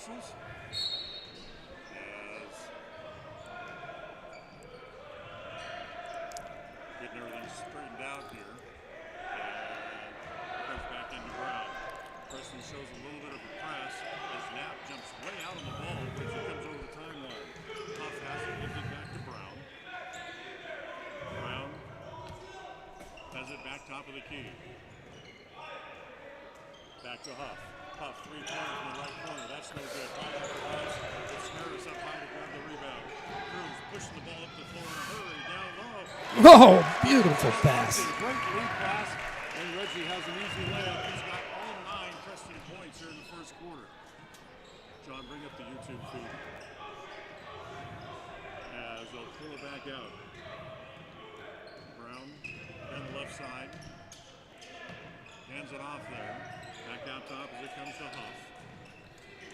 whistles. As getting everything straightened out here. And comes back into Brown. Preston shows a little bit of a press as Knapp jumps way out on the ball as he comes over the timeline. Huff has it, gives it back to Brown. Brown has it back top of the key. Back to Huff. Huff, 3 pointers in the right corner. That's no good. Right after pass. It's Harris up high to grab the rebound. Cruz pushing the ball up the floor in a hurry. Down low. Oh, beautiful pass. Great lead pass. And Reggie has an easy layup. He's got all 9 Preston points here in the first quarter. John, bring up the YouTube feed. As they'll pull it back out. Brown on the left side. Hands it off there. Back out top as it comes to Huff.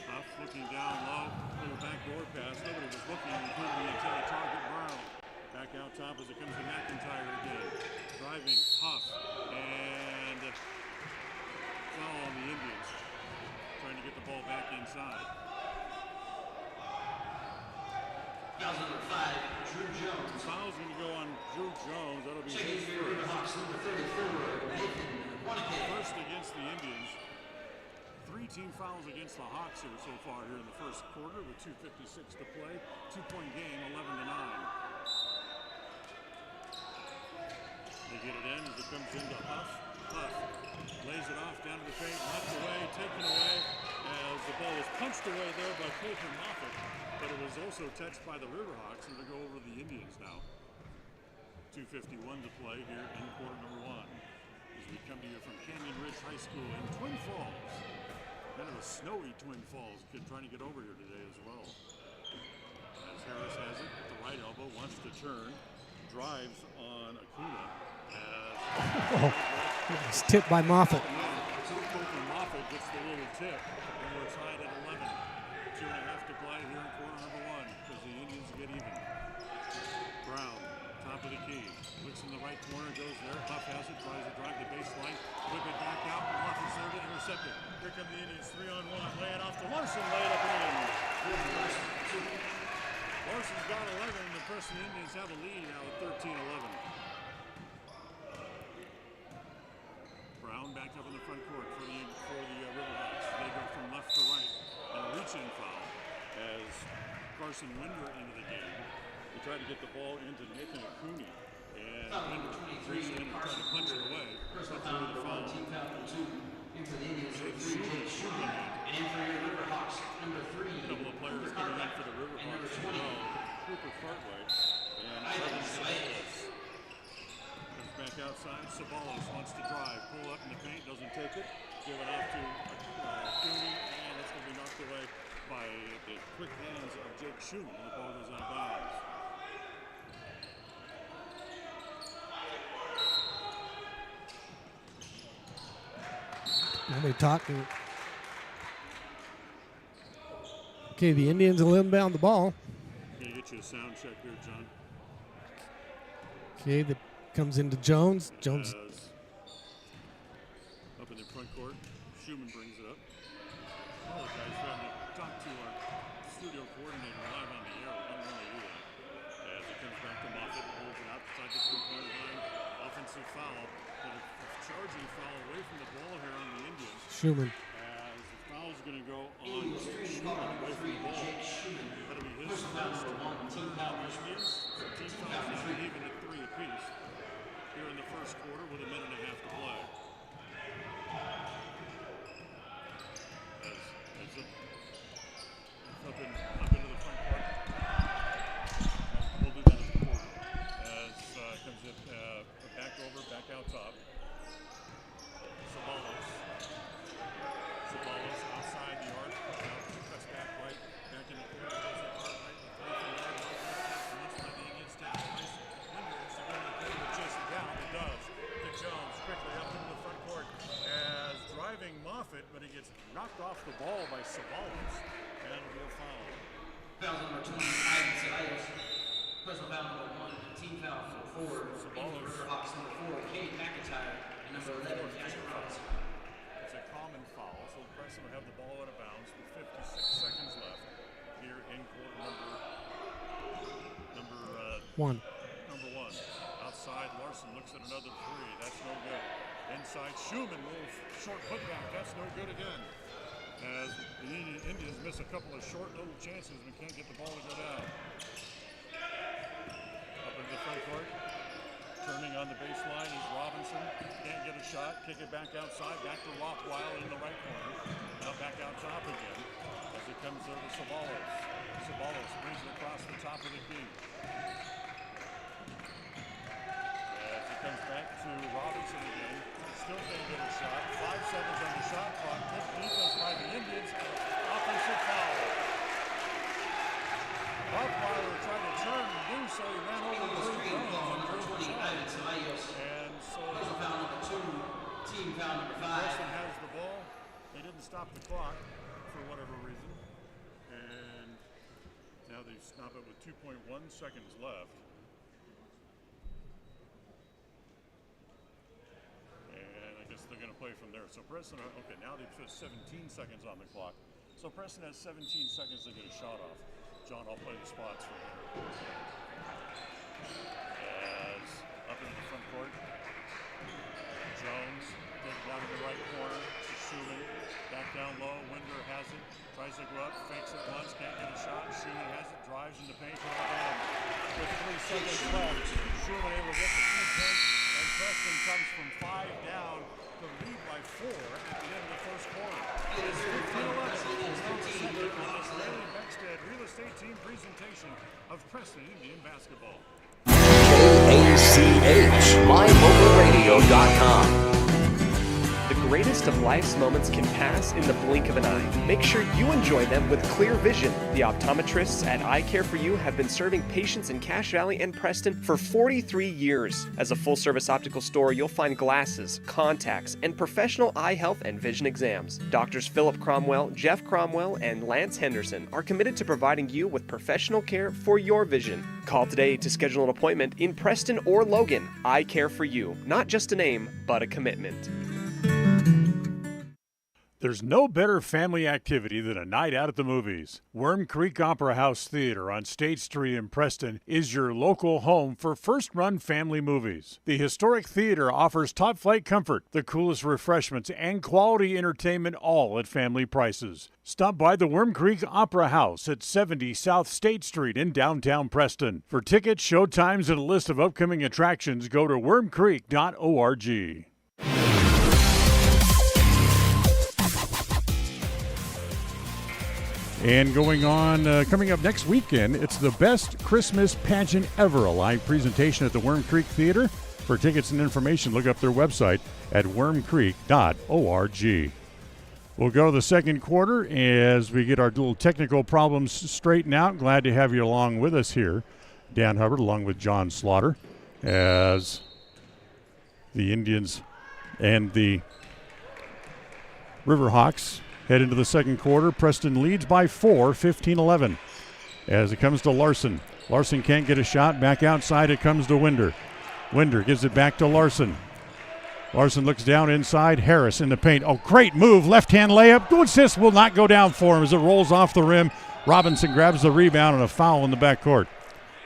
Huff looking down low. Little backdoor pass. Nobody was looking, including the intended target, Brown. Back out top as it comes to McIntyre again. Driving, Huff, and foul on the Indians. Trying to get the ball back inside. Foul number 5, Drew Jones. Foul's going to go on Drew Jones. That'll be Checking his for your Riverhawks, number 34, Nathan Wanake. first against the Indians. 3 team fouls against the Hawks here so far here in the first quarter with 2:56 to play. 2-point game, 11-9. They get it in as it comes into Huff. Huff lays it off down to the paint, left away, taken away as the ball was punched away there by Colton Moffitt, but it was also touched by the Riverhawks, and they go over the Indians now. 2:51 to play here in quarter number 1. As we come to you from Canyon Ridge High School in Twin Falls. Kind of a snowy Twin Falls. Kid trying to get over here today as well. As Harris has it at the right elbow, wants to turn, drives on Acuna. Oh, it's tipped by Moffitt. Colton Moffitt gets the little tip, and we're tied at 11. 2.5 to play here in quarter number 1 because the Indians get even. Brown, top of the key, looks in the right corner, goes there. Huff has it, tries to drive the baseline, whip it back out, and Huff is there to intercept it. Here come the Indians, 3-on-1, lay it off to Larson, lay it up and in. Larson's got 11, and the Preston Indians have a lead now at 13-11. Brown back up in the front court for the Riverhawks. They go from left to right, and a reach-in foul as Carson Winder into the game. They tried to get the ball into Nathan Acuna, and Winder reached in and tried to punch it away. Personal foul number 1, team foul number 2. In for the Indians, number 3, Jake Schumann. And in for your Riverhawks, number 3, A couple of players coming in for the Riverhawks. and number 20, Cooper Cartway. And Isaac Sabalos comes back outside. Sabalos wants to drive, pull up in the paint, doesn't take it. Give it off to Cooney, and it's going to be knocked away by the quick hands of Jake Schumann. The ball goes out of bounds. Nobody talking. Okay, the Indians will inbound the ball. Can you get you a sound check here, John? Okay, that comes into Jones. Jones. Up in the front court, Schumann brings it up. All the guys trying to talk to our studio coordinator live on the air. We don't really do that. As it comes back to Moffitt, holds it outside the 3-point line. Offensive foul, but a charging foul away from the ball here on the Indians. Schumann. As the foul's going to go on Schumann away from the ball. That'll be his first. team foul number 1. Team fouls now even at 3 apiece here in the first quarter with a minute and a half to play. Up into the front court. We'll do that in the quarter. As comes in back over, back out top. Sabalos outside the arc. Cuts back right. Back in the corner. Goes to Cartwright. Once by the Indians down. Winders are going to play to chase it down. It does. To Jones quickly up into the front court. As driving Moffitt, but he gets knocked off the ball by Sabalos. And it'll be a foul. Foul number 20, Ivan Ceballos. Personal foul number 1, team foul number 4. Sabalos. Riverhawks number 4, Kate McIntyre. And number 11, Jasper Robinson. It's a common foul, so Preston will have the ball out of bounds with 56 seconds in quarter One. number one. Outside, Larson looks at another three. That's no good. Inside, Schumann, little short putback. That's no good again. As the Indians miss a couple of short little chances and can't get the ball to go down. Up into the front court. Turning on the baseline is Robinson. Can't get a shot. Kick it back outside. Back to Rothweiler in the right corner. Now back out top again. As it comes over to Sabalos. Sabalos brings it across the top of the key. As it comes back to Robinson again. Still can't get a shot. 5 seconds on the shot clock. Good defense by the Indians. Offensive foul. Rothweiler tried to turn and do so. He ran over the three and so team foul number 5. Preston has the ball. They didn't stop the clock for whatever reason. And now they stop it with 2.1 seconds left. And I guess they're going to play from there. So Preston, okay, now they've put 17 seconds on the clock. So Preston has 17 seconds to get a shot off. John, I'll play the spots for him. As up into the front court, Jones takes down to the right corner to Schumann. Back down low, Winder has it, tries to go up, fakes it once, can't get a shot. Schumann has it, drives in the paint, put it down. With 3 seconds left, Schumann able to get the 2 points, and Preston comes from 5 down to lead by 4 at the end of the first quarter. It's 15-11 on this Larry Beckstead Real Estate Team presentation of Preston Indian basketball. KACH, MyLocalRadio.com. The greatest of life's moments can pass in the blink of an eye. Make sure you enjoy them with clear vision. The optometrists at Eye Care For You have been serving patients in Cache Valley and Preston for 43 years. As a full-service optical store, you'll find glasses, contacts, and professional eye health and vision exams. Doctors Philip Cromwell, Jeff Cromwell, and Lance Henderson are committed to providing you with professional care for your vision. Call today to schedule an appointment in Preston or Logan. Eye Care For You. Not just a name, but a commitment. There's no better family activity than a night out at the movies. Worm Creek Opera House Theater on State Street in Preston is your local home for first-run family movies. The historic theater offers top-flight comfort, the coolest refreshments, and quality entertainment, all at family prices. Stop by the Worm Creek Opera House at 70 South State Street in downtown Preston. For tickets, showtimes, and a list of upcoming attractions, go to wormcreek.org. And going on, coming up next weekend, it's the best Christmas pageant ever, a live presentation at the Worm Creek Theater. For tickets and information, look up their website at wormcreek.org. We'll go to the second quarter as we get our little technical problems straightened out. Glad to have you along with us here. Dan Hubbard along with John Slaughter as the Indians and the Riverhawks head into the second quarter. Preston leads by 4, 15-11. As it comes to Larson. Larson can't get a shot. Back outside it comes to Winder. Winder gives it back to Larson. Larson looks down inside. Harris in the paint. Oh, great move. Left-hand layup. Good assist will not go down for him as it rolls off the rim. Robinson grabs the rebound and a foul in the backcourt.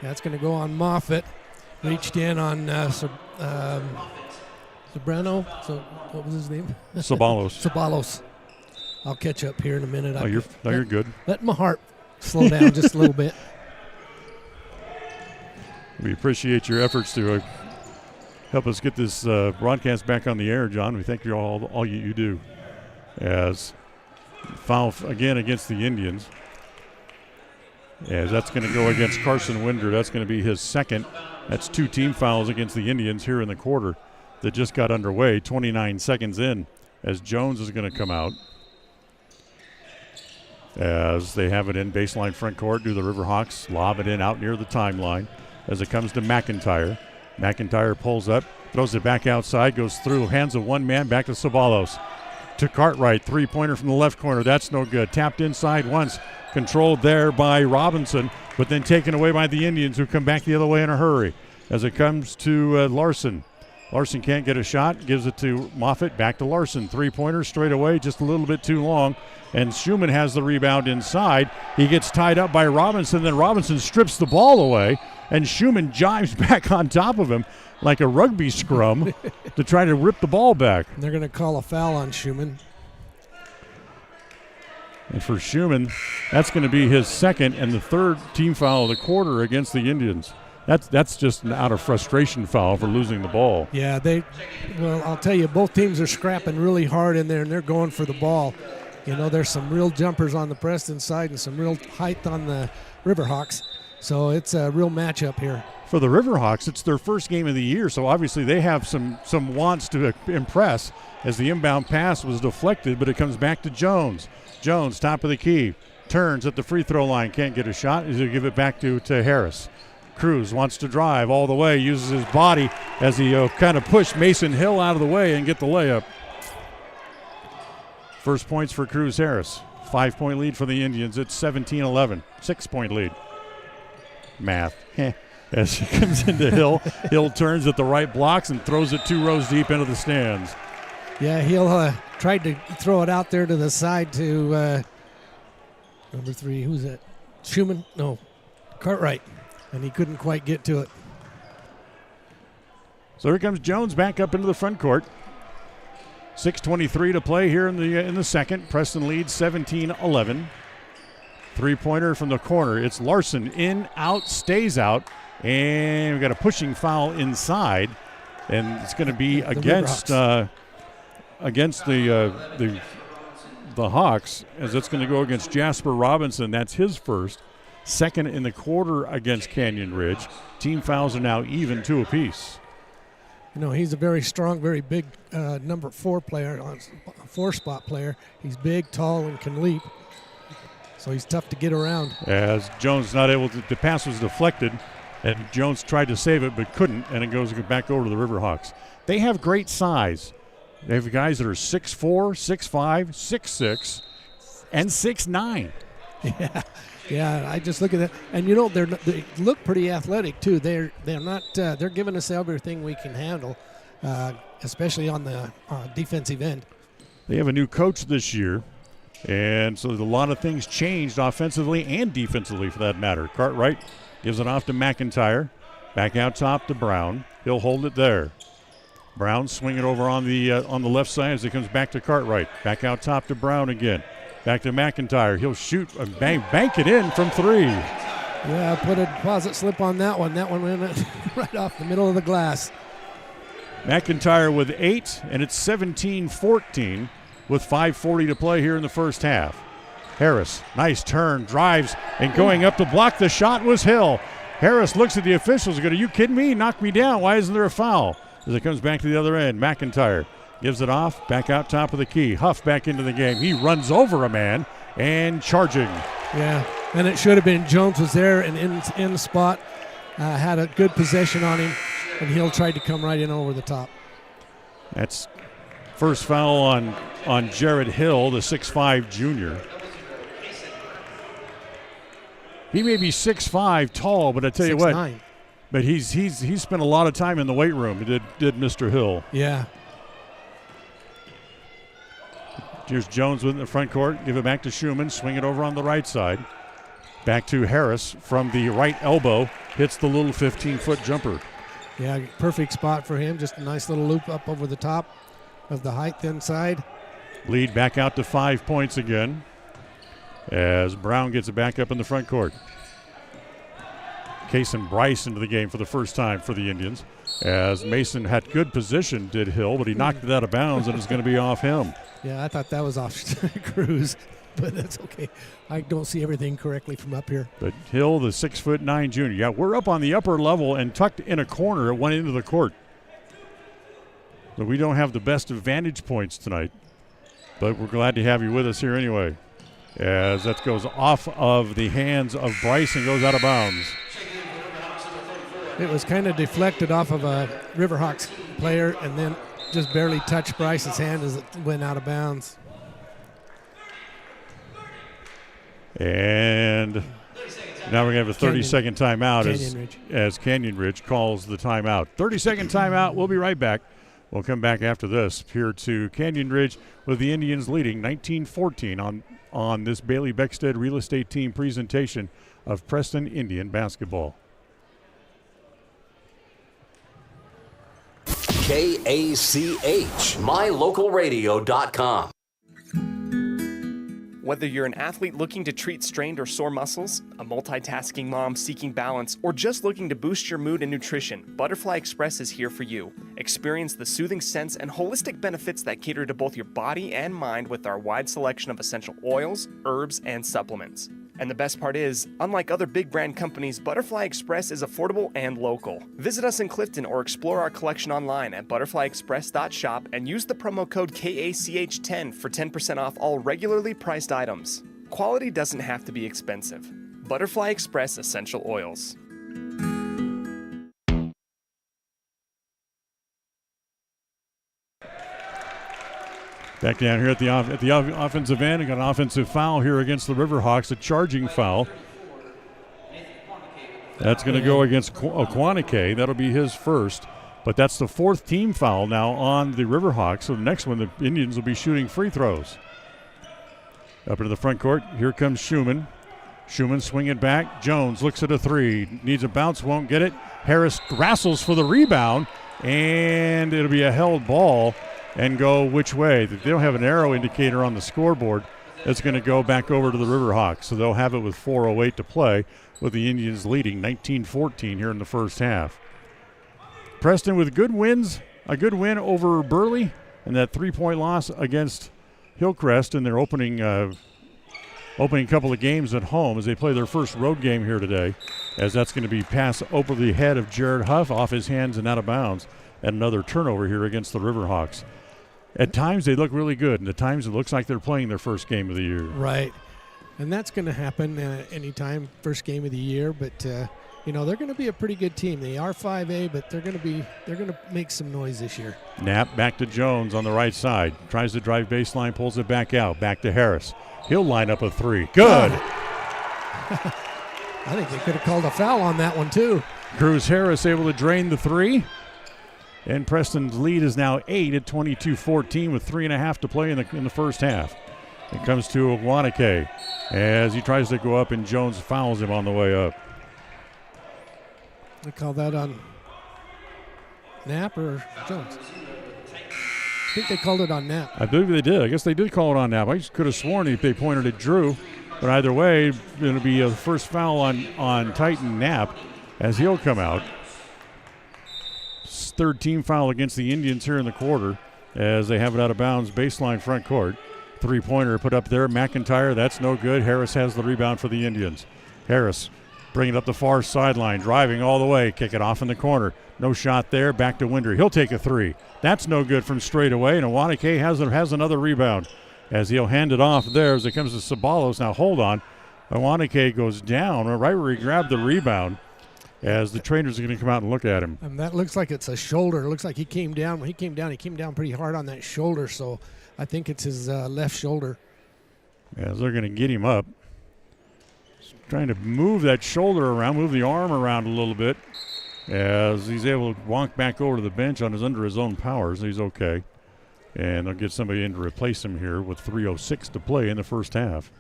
That's going to go on Moffitt. Reached in on Sobrano. So what was his name? Sabalos. I'll catch up here in a minute. You're good. Let my heart slow down just a little bit. We appreciate your efforts to help us get this broadcast back on the air, John. We thank you all you do. As foul again against the Indians. As that's going to go against Carson Winder. That's going to be his second. That's 2 team fouls against the Indians here in the quarter that just got underway, 29 seconds in, as Jones is going to come out. As they have it in baseline front court, do the Riverhawks lob it in out near the timeline as it comes to McIntyre. McIntyre pulls up, throws it back outside, goes through hands of one man, back to Sabalos. To Cartwright, three-pointer from the left corner. That's no good. Tapped inside once, controlled there by Robinson, but then taken away by the Indians, who come back the other way in a hurry. As it comes to Larson. Larson can't get a shot, gives it to Moffitt, back to Larson. Three-pointer straight away, just a little bit too long. And Schumann has the rebound inside. He gets tied up by Robinson, then Robinson strips the ball away, and Schumann jives back on top of him like a rugby scrum to try to rip the ball back. And they're going to call a foul on Schumann. And for Schumann, that's going to be his second and the third team foul of the quarter against the Indians. That's just an out of frustration foul for losing the ball. Yeah, well, I'll tell you, both teams are scrapping really hard in there, and they're going for the ball. You know, there's some real jumpers on the Preston side and some real height on the Riverhawks. So it's a real matchup here. For the Riverhawks, it's their first game of the year, so obviously they have some wants to impress as the inbound pass was deflected, but it comes back to Jones. Jones, top of the key, turns at the free throw line, can't get a shot. He's going to give it back to Harris. Cruz wants to drive all the way, uses his body as he kind of pushed Mason Hill out of the way and get the layup. First points for Cruz Harris. 5-point lead for the Indians. It's 17-11. 6-point lead. Math. As he comes into Hill, Hill turns at the right blocks and throws it 2 rows deep into the stands. Yeah, Hill tried to throw it out there to the side to number 3. Who's that? Schumann? No, Cartwright. And he couldn't quite get to it. So here comes Jones back up into the front court. 6:23 to play here in the second. Preston leads 17-11. Three-pointer from the corner. It's Larson in, out, stays out. And we've got a pushing foul inside. And it's going to be against the Hawks, as it's going to go against Jasper Robinson. That's his first. Second in the quarter against Canyon Ridge. Team fouls are now even 2 apiece. You know, he's a very strong, very big number 4 player, 4-spot player. He's big, tall, and can leap. So he's tough to get around. As Jones not able to, the pass was deflected, and Jones tried to save it but couldn't, and it goes back over to the Riverhawks. They have great size. They have guys that are 6'4", 6'5", 6'6", and 6'9". Yeah, I just look at that, and you know they look pretty athletic too. They're not. They're giving us everything we can handle, especially on the defensive end. They have a new coach this year, and so a lot of things changed offensively and defensively for that matter. Cartwright gives it off to McIntyre, back out top to Brown. He'll hold it there. Brown swing it over on the left side as it comes back to Cartwright. Back out top to Brown again. Back to McIntyre. He'll shoot and bank it in from 3. Yeah, put a deposit slip on that one. That one went right off the middle of the glass. McIntyre with 8, and it's 17-14 with 5:40 to play here in the first half. Harris, nice turn, drives, and going up to block the shot was Hill. Harris looks at the officials and goes, "Are you kidding me? He knocked me down. Why isn't there a foul?" As it comes back to the other end, McIntyre gives it off, back out top of the key. Huff back into the game. He runs over a man and charging. Yeah, and it should have been Jones was there and in the spot, had a good possession on him, and Hill tried to come right in over the top. That's first foul on Jared Hill, the 6'5" junior. He may be 6'5", tall, but I tell you what, 6'9". but he's spent a lot of time in the weight room. Did Mr. Hill? Yeah. Here's Jones with the front court. Give it back to Schumann. Swing it over on the right side. Back to Harris from the right elbow. Hits the little 15-foot jumper. Yeah, perfect spot for him. Just a nice little loop up over the top of the height inside. Lead back out to 5 points again as Brown gets it back up in the front court. Case and Bryce into the game for the first time for the Indians, as Mason had good position, did Hill, but he knocked it out of bounds, and it's going to be off him. Yeah, I thought that was off Cruz, but that's okay. I don't see everything correctly from up here. But Hill, the 6'9" junior. Yeah, we're up on the upper level and tucked in a corner at one end of the court. So we don't have the best of vantage points tonight, but we're glad to have you with us here anyway, as that goes off of the hands of Bryce and goes out of bounds. It was kind of deflected off of a Riverhawks player and then just barely touched Bryce's hand as it went out of bounds. And Now we're going to have a 30-second timeout as Canyon Ridge calls the timeout. 30-second timeout. We'll be right back. We'll come back after this here to Canyon Ridge with the Indians leading 19-14 on this Bailey Beckstead Real Estate Team presentation of Preston Indian basketball. KACH, mylocalradio.com. Whether you're an athlete looking to treat strained or sore muscles, a multitasking mom seeking balance, or just looking to boost your mood and nutrition, Butterfly Express is here for you. Experience the soothing scents and holistic benefits that cater to both your body and mind with our wide selection of essential oils, herbs, and supplements. And the best part is, unlike other big brand companies, Butterfly Express is affordable and local. Visit us in Clifton or explore our collection online at butterflyexpress.shop and use the promo code KACH10 for 10% off all regularly priced items. Quality doesn't have to be expensive. Butterfly Express Essential Oils. Back down here at the offensive end, got an offensive foul here against the Riverhawks, a charging foul. That's going to go against Quantique. That'll be his first, but that's the fourth team foul now on the Riverhawks. So the next one, the Indians will be shooting free throws. Up into the front court, here comes Schumann. Schumann swinging back. Jones looks at a three, needs a bounce, won't get it. Harris wrestles for the rebound, and it'll be a held ball. And go which way? They don't have an arrow indicator on the scoreboard. That's going to go back over to the Riverhawks. So they'll have it with 4:08 to play, with the Indians leading 19-14 here in the first half. Preston with good wins, a good win over Burley, and that 3-point loss against Hillcrest in their opening couple of games at home as they play their first road game here today, as that's going to be passed over the head of Jared Huff, off his hands and out of bounds, and another turnover here against the Riverhawks. At times they look really good, and at times it looks like they're playing their first game of the year. Right, and that's going to happen anytime, first game of the year. But they're going to be a pretty good team. They are 5A, but they're going to make some noise this year. Knapp back to Jones on the right side, tries to drive baseline, pulls it back out, back to Harris. He'll line up a three. Good. I think they could have called a foul on that one too. Cruz Harris able to drain the three. And Preston's lead is now 8 at 22-14 with 3.5 to play in the first half. It comes to Quantique as he tries to go up, and Jones fouls him on the way up. They call that on Knapp or Jones? I think they called it on Knapp. I believe they did. I guess they did call it on Knapp. I just could have sworn they pointed at Drew. But either way, it'll be a first foul on Titan Knapp as he'll come out. Third team foul against the Indians here in the quarter as they have it out of bounds, baseline front court. Three-pointer put up there. McIntyre, that's no good. Harris has the rebound for the Indians. Harris bringing it up the far sideline, driving all the way, kick it off in the corner. No shot there, back to Winder. He'll take a three. That's no good from straight away, and Quantique has another rebound as he'll hand it off there as it comes to Sabalos. Now hold on. Quantique goes down right where he grabbed the rebound, as the trainers are going to come out and look at him. And that looks like it's a shoulder. It looks like he came down. When he came down pretty hard on that shoulder, so I think it's his left shoulder. As they're going to get him up. He's trying to move that shoulder around, move the arm around a little bit, as he's able to walk back over to the bench under his own powers. He's okay. And they'll get somebody in to replace him here with 3:06 to play in the first half.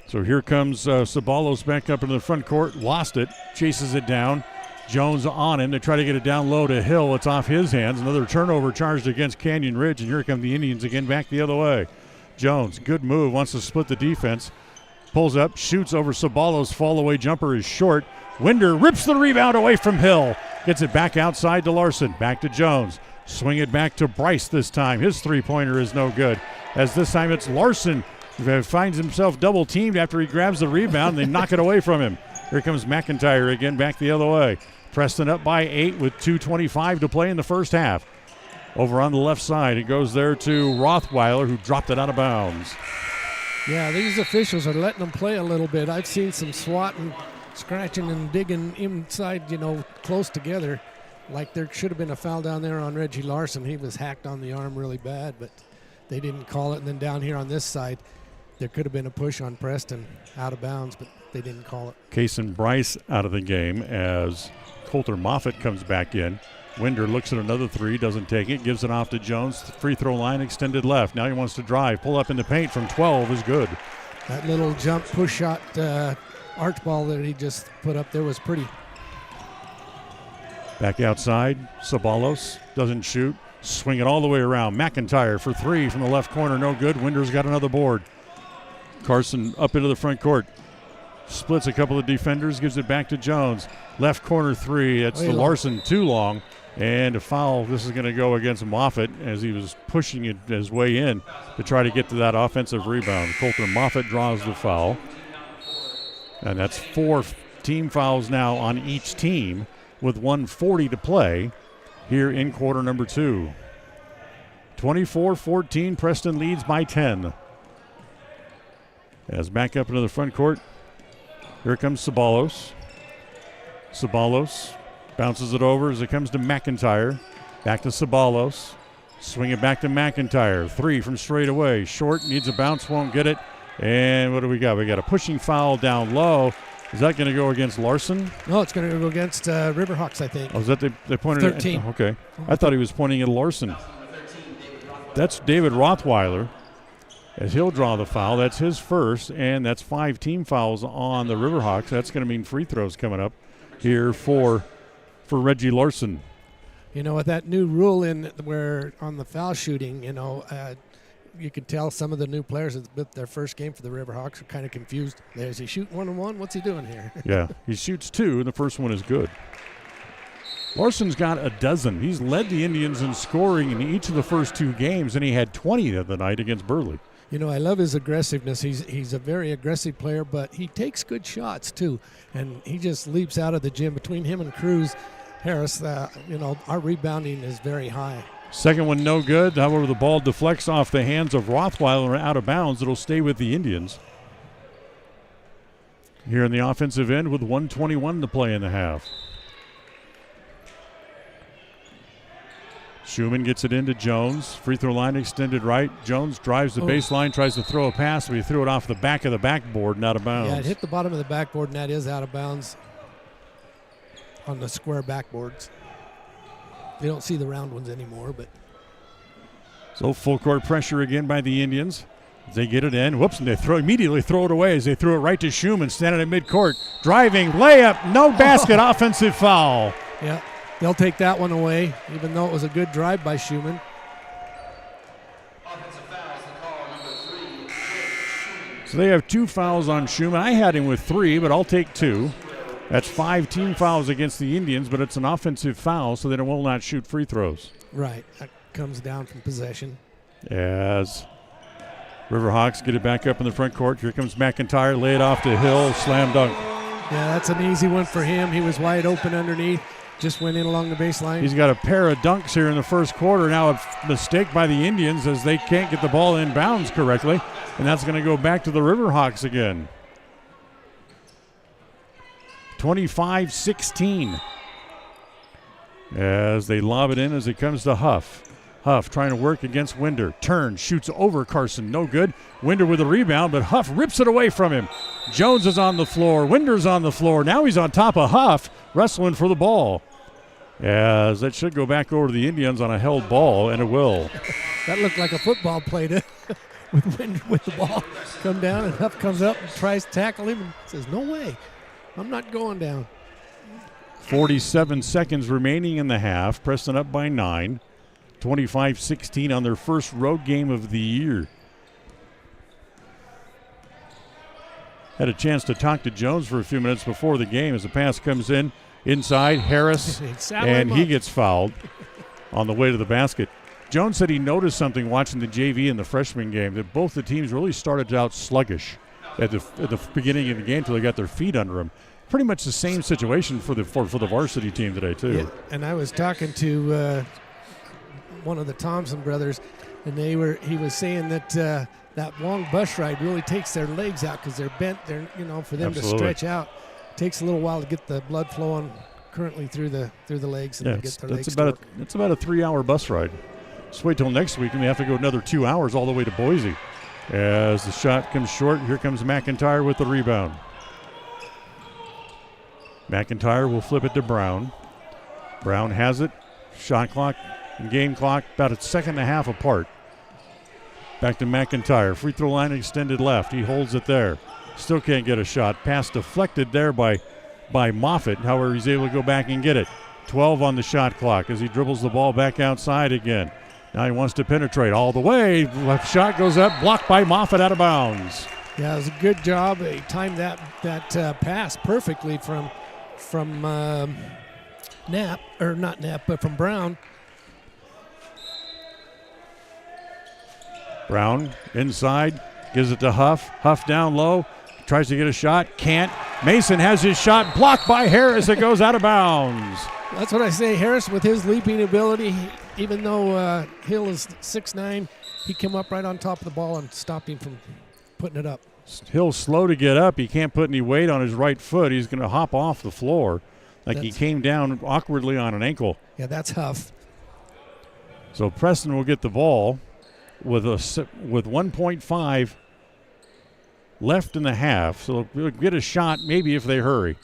So here comes Sabalos back up into the front court. Lost it. Chases it down. Jones on him. They try to get it down low to Hill. It's off his hands. Another turnover charged against Canyon Ridge. And here come the Indians again back the other way. Jones, good move. Wants to split the defense. Pulls up. Shoots over Sabalos. Fall away jumper is short. Winder rips the rebound away from Hill. Gets it back outside to Larson. Back to Jones. Swing it back to Bryce this time. His three-pointer is no good. As this time it's Larson finds himself double-teamed after he grabs the rebound, and they knock it away from him. Here comes McIntyre again back the other way. Preston up by 8 with 2:25 to play in the first half. Over on the left side, it goes there to Rothweiler, who dropped it out of bounds. Yeah, these officials are letting them play a little bit. I've seen some swatting, scratching, and digging inside, close together. Like there should have been a foul down there on Reggie Larson. He was hacked on the arm really bad, but they didn't call it. And then down here on this side, there could have been a push on Preston out of bounds, but they didn't call it. Case and Bryce out of the game as Coulter Moffitt comes back in. Winder looks at another three, doesn't take it, gives it off to Jones. Free throw line extended left. Now he wants to drive. Pull up in the paint from 12 is good. That little jump push shot arch ball that he just put up there was pretty. Back outside, Sabalos doesn't shoot. Swing it all the way around. McIntyre for three from the left corner, no good. Winder's got another board. Carson up into the front court. Splits a couple of defenders, gives it back to Jones. Left corner three, it's the Larson too long. And a foul, this is going to go against Moffitt as he was pushing it his way in to try to get to that offensive rebound. Coulter Moffitt draws the foul. And that's 4 team fouls now on each team with 1:40 to play here in quarter number 2. 24-14, Preston leads by 10. As back up into the front court, here comes Sabalos. Sabalos bounces it over as it comes to McIntyre. Back to Sabalos. Swing it back to McIntyre. Three from straight away. Short, needs a bounce, won't get it. And what do we got? We got a pushing foul down low. Is that going to go against Larson? No, it's going to go against Riverhawks, I think. Oh, is that they pointed 13. at? Okay. I thought he was pointing at Larson. That's David Rothweiler. As he'll draw the foul, that's his first, and that's 5 team fouls on the Riverhawks. That's going to mean free throws coming up here for Reggie Larson. You know, with that new rule in where on the foul shooting, you can tell some of the new players with their first game for the Riverhawks are kind of confused. Is he shooting 1-on-1? What's he doing here? Yeah, he shoots 2, and the first one is good. Larson's got a dozen. He's led the Indians in scoring in each of the first 2 games, and he had 20 the night against Burley. You know, I love his aggressiveness. He's a very aggressive player, but he takes good shots too, and he just leaps out of the gym. Between him and Cruz Harris, our rebounding is very high. Second one no good. However, the ball deflects off the hands of Rothweiler and out of bounds. It'll stay with the Indians. Here in the offensive end with 1:21 to play in the half. Schumann gets it into Jones. Free throw line extended right. Jones drives the baseline, tries to throw a pass, but he threw it off the back of the backboard and out of bounds. Yeah, it hit the bottom of the backboard, and that is out of bounds on the square backboards. You don't see the round ones anymore, but. So full court pressure again by the Indians. They get it in. Whoops, and they immediately throw it away as they threw it right to Schumann, standing at midcourt. Driving, layup, no basket, offensive foul. Yeah. They'll take that one away, even though it was a good drive by Schumann. Offensive fouls, the call number 3. So they have 2 fouls on Schumann. I had him with 3, but I'll take 2. That's 5 team fouls against the Indians, but it's an offensive foul, so they will not shoot free throws. Right. That comes down from possession. As Riverhawks get it back up in the front court. Here comes McIntyre, lay it off to Hill, slam dunk. Yeah, that's an easy one for him. He was wide open underneath. Just went in along the baseline. He's got a pair of dunks here in the first quarter. Now a mistake by the Indians as they can't get the ball in bounds correctly. And that's going to go back to the Riverhawks again. 25-16. As they lob it in as it comes to Huff. Huff trying to work against Winder. Turns, shoots over Carson. No good. Winder with a rebound, but Huff rips it away from him. Jones is on the floor. Winder's on the floor. Now he's on top of Huff, wrestling for the ball. As that should go back over to the Indians on a held ball, and it will. That looked like a football play with Winder with the ball. Come down, and Huff comes up and tries to tackle him and says, no way, I'm not going down. 47 seconds remaining in the half. Preston up by 9. 25-16 on their first road game of the year. Had a chance to talk to Jones for a few minutes before the game as the pass comes in. Inside, Harris, and he gets fouled on the way to the basket. Jones said he noticed something watching the JV and the freshman game, that both the teams really started out sluggish at the beginning of the game until they got their feet under them. Pretty much the same situation for the varsity team today, too. Yeah, and I was talking to one of the Thompson brothers, and he was saying that that long bus ride really takes their legs out because they're bent. For them Absolutely. to stretch out, it takes a little while to get the blood flowing currently through the legs and get their legs to work. It's about a 3-hour bus ride. Just wait till next week, and they have to go another 2 hours all the way to Boise. As the shot comes short, here comes McIntyre with the rebound. McIntyre will flip it to Brown. Brown has it. Shot clock and game clock about a second and a half apart. Back to McIntyre. Free throw line extended left. He holds it there. Still can't get a shot. Pass deflected there by Moffitt. However, he's able to go back and get it. 12 on the shot clock as he dribbles the ball back outside again. Now he wants to penetrate all the way. Left shot goes up, blocked by Moffitt, out of bounds. Yeah, it was a good job. He timed that pass perfectly from Knapp, or not Knapp, but from Brown. Brown inside, gives it to Huff. Huff down low, tries to get a shot, can't. Mason has his shot blocked by Harris. It goes out of bounds. That's what I say. Harris, with his leaping ability, even though Hill is 6'9", he came up right on top of the ball and stopped him from putting it up. Hill's slow to get up. He can't put any weight on his right foot. He's going to hop off the floor he came down awkwardly on an ankle. Yeah, that's Huff. So Preston will get the ball with 1.5 left in the half. So they'll get a shot maybe if they hurry.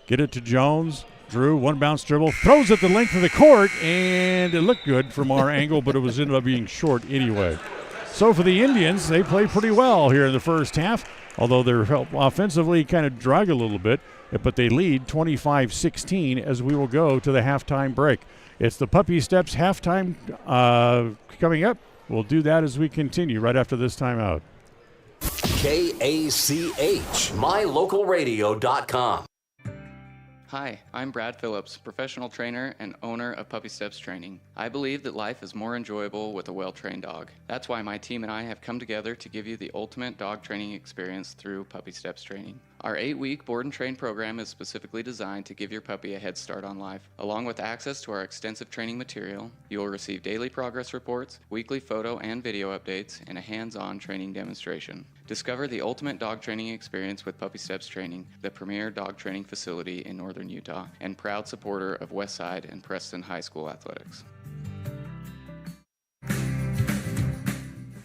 Get it to Jones. Drew, one bounce dribble, throws it the length of the court, and it looked good from our angle, but it was ended up being short anyway. So for the Indians, they play pretty well here in the first half, although they're offensively kind of drag a little bit, but they lead 25-16 as we will go to the halftime break. It's the Puppy Steps halftime coming up. We'll do that as we continue right after this timeout. KACH, mylocalradio.com. Hi, I'm Brad Phillips, professional trainer and owner of Puppy Steps Training. I believe that life is more enjoyable with a well-trained dog. That's why my team and I have come together to give you the ultimate dog training experience through Puppy Steps Training. Our 8-week board and train program is specifically designed to give your puppy a head start on life. Along with access to our extensive training material, you will receive daily progress reports, weekly photo and video updates, and a hands-on training demonstration. Discover the ultimate dog training experience with Puppy Steps Training, the premier dog training facility in northern Utah, and proud supporter of Westside and Preston High School athletics.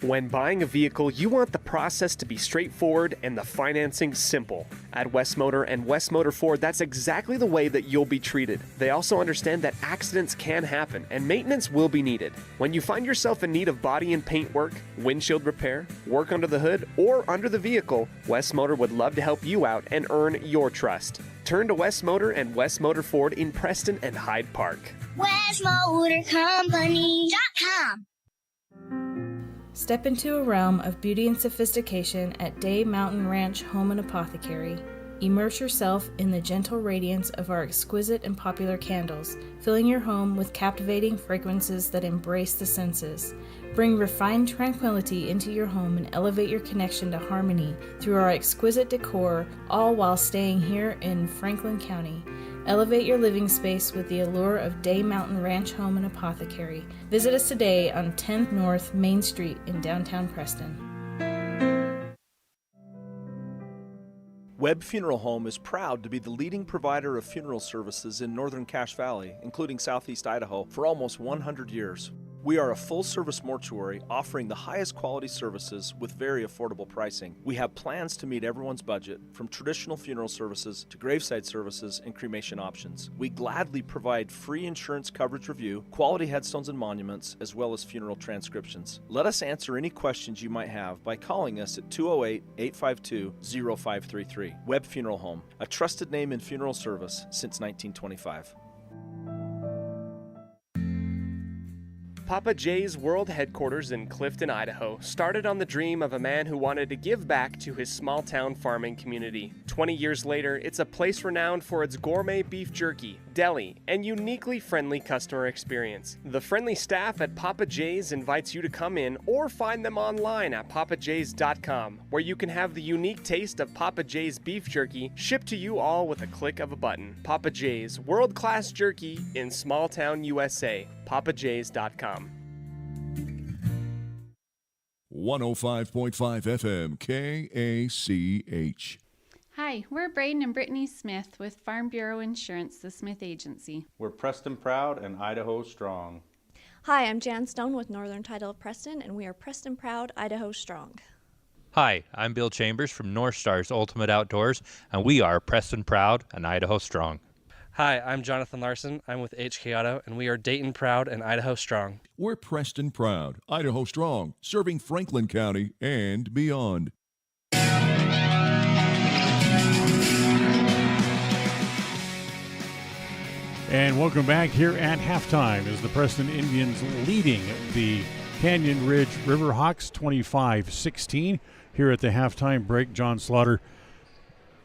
When buying a vehicle, you want the process to be straightforward and the financing simple. At West Motor and West Motor Ford, that's exactly the way that you'll be treated. They also understand that accidents can happen and maintenance will be needed. When you find yourself in need of body and paint work, windshield repair, work under the hood, or under the vehicle, West Motor would love to help you out and earn your trust. Turn to West Motor and West Motor Ford in Preston and Hyde Park. WestMotorCompany.com. Step into a realm of beauty and sophistication at Day Mountain Ranch Home and Apothecary. Immerse yourself in the gentle radiance of our exquisite and popular candles, filling your home with captivating fragrances that embrace the senses. Bring refined tranquility into your home and elevate your connection to harmony through our exquisite decor, all while staying here in Franklin County. Elevate your living space with the allure of Day Mountain Ranch Home and Apothecary. Visit us today on 10th North Main Street in downtown Preston. Webb Funeral Home is proud to be the leading provider of funeral services in northern Cache Valley, including southeast Idaho, for almost 100 years. We are a full-service mortuary offering the highest quality services with very affordable pricing. We have plans to meet everyone's budget, from traditional funeral services to graveside services and cremation options. We gladly provide free insurance coverage review, quality headstones and monuments, as well as funeral transcriptions. Let us answer any questions you might have by calling us at 208-852-0533. Webb Funeral Home, a trusted name in funeral service since 1925. Papa J's World Headquarters in Clifton, Idaho, started on the dream of a man who wanted to give back to his small-town farming community. 20 years later, it's a place renowned for its gourmet beef jerky, deli, and uniquely friendly customer experience. The friendly staff at Papa J's invites you to come in or find them online at papajs.com, where you can have the unique taste of Papa J's beef jerky shipped to you all with a click of a button. Papa J's, world-class jerky in small-town USA. papajs.com. 105.5 FM KACH. Hi, we're Braden and Brittany Smith with Farm Bureau Insurance, the Smith Agency. We're Preston proud and Idaho strong. Hi, I'm Jan Stone with Northern Title of Preston, and we are Preston proud, Idaho strong. Hi, I'm Bill Chambers from North Stars Ultimate Outdoors, and we are Preston proud and Idaho strong. Hi, I'm Jonathan Larson. I'm with HK Auto, and we are Dayton proud and Idaho strong. We're Preston proud, Idaho strong, serving Franklin County and beyond. And welcome back here at halftime as the Preston Indians leading the Canyon Ridge Riverhawks 25-16. Here at the halftime break, John Slaughter.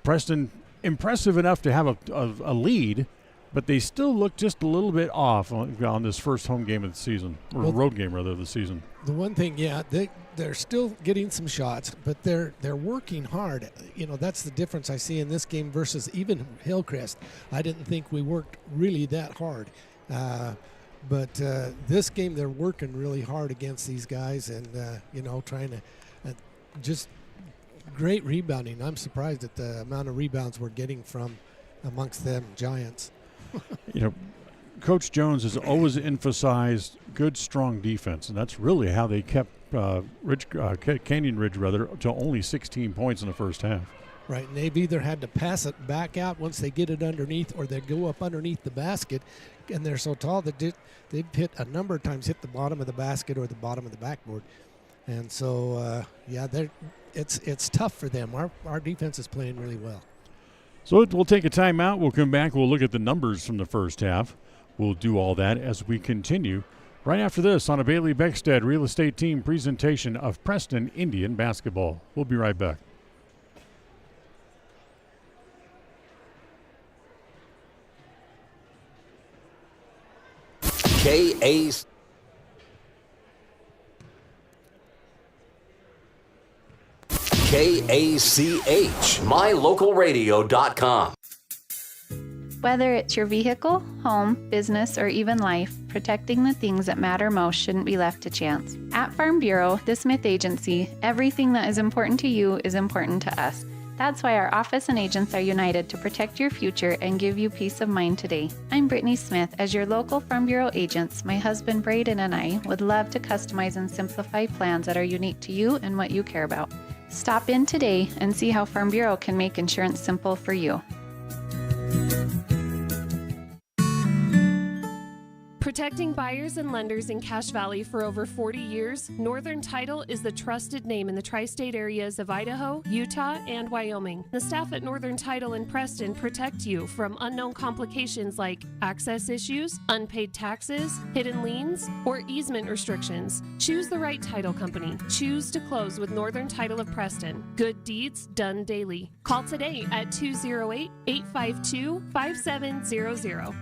Preston impressive enough to have a lead, but they still look just a little bit off on this first home game of the season, or road game rather of the season. The one thing, they're still getting some shots, but they're working hard. You know, that's the difference I see in this game versus even Hillcrest. I didn't think we worked really that hard. But this game, they're working really hard against these guys and, trying to just great rebounding. I'm surprised at the amount of rebounds we're getting from amongst them Giants. Coach Jones has always emphasized good, strong defense, and that's really how they kept Canyon Ridge to only 16 points in the first half. Right, and they've either had to pass it back out once they get it underneath, or they go up underneath the basket, and they're so tall that they've hit a number of times hit the bottom of the basket or the bottom of the backboard, and so it's tough for them. Our defense is playing really well. So we'll take a timeout. We'll come back. We'll look at the numbers from the first half. We'll do all that as we continue right after this on a Bailey Beckstead Real Estate Team presentation of Preston Indian basketball. We'll be right back. KACH, mylocalradio.com. Whether it's your vehicle, home, business, or even life, protecting the things that matter most shouldn't be left to chance. At Farm Bureau, the Smith Agency, everything that is important to you is important to us. That's why our office and agents are united to protect your future and give you peace of mind today. I'm Brittany Smith. As your local Farm Bureau agents, my husband Braden and I would love to customize and simplify plans that are unique to you and what you care about. Stop in today and see how Farm Bureau can make insurance simple for you. Protecting buyers and lenders in Cache Valley for over 40 years, Northern Title is the trusted name in the tri-state areas of Idaho, Utah, and Wyoming. The staff at Northern Title in Preston protect you from unknown complications like access issues, unpaid taxes, hidden liens, or easement restrictions. Choose the right title company. Choose to close with Northern Title of Preston. Good deeds done daily. Call today at 208-852-5700.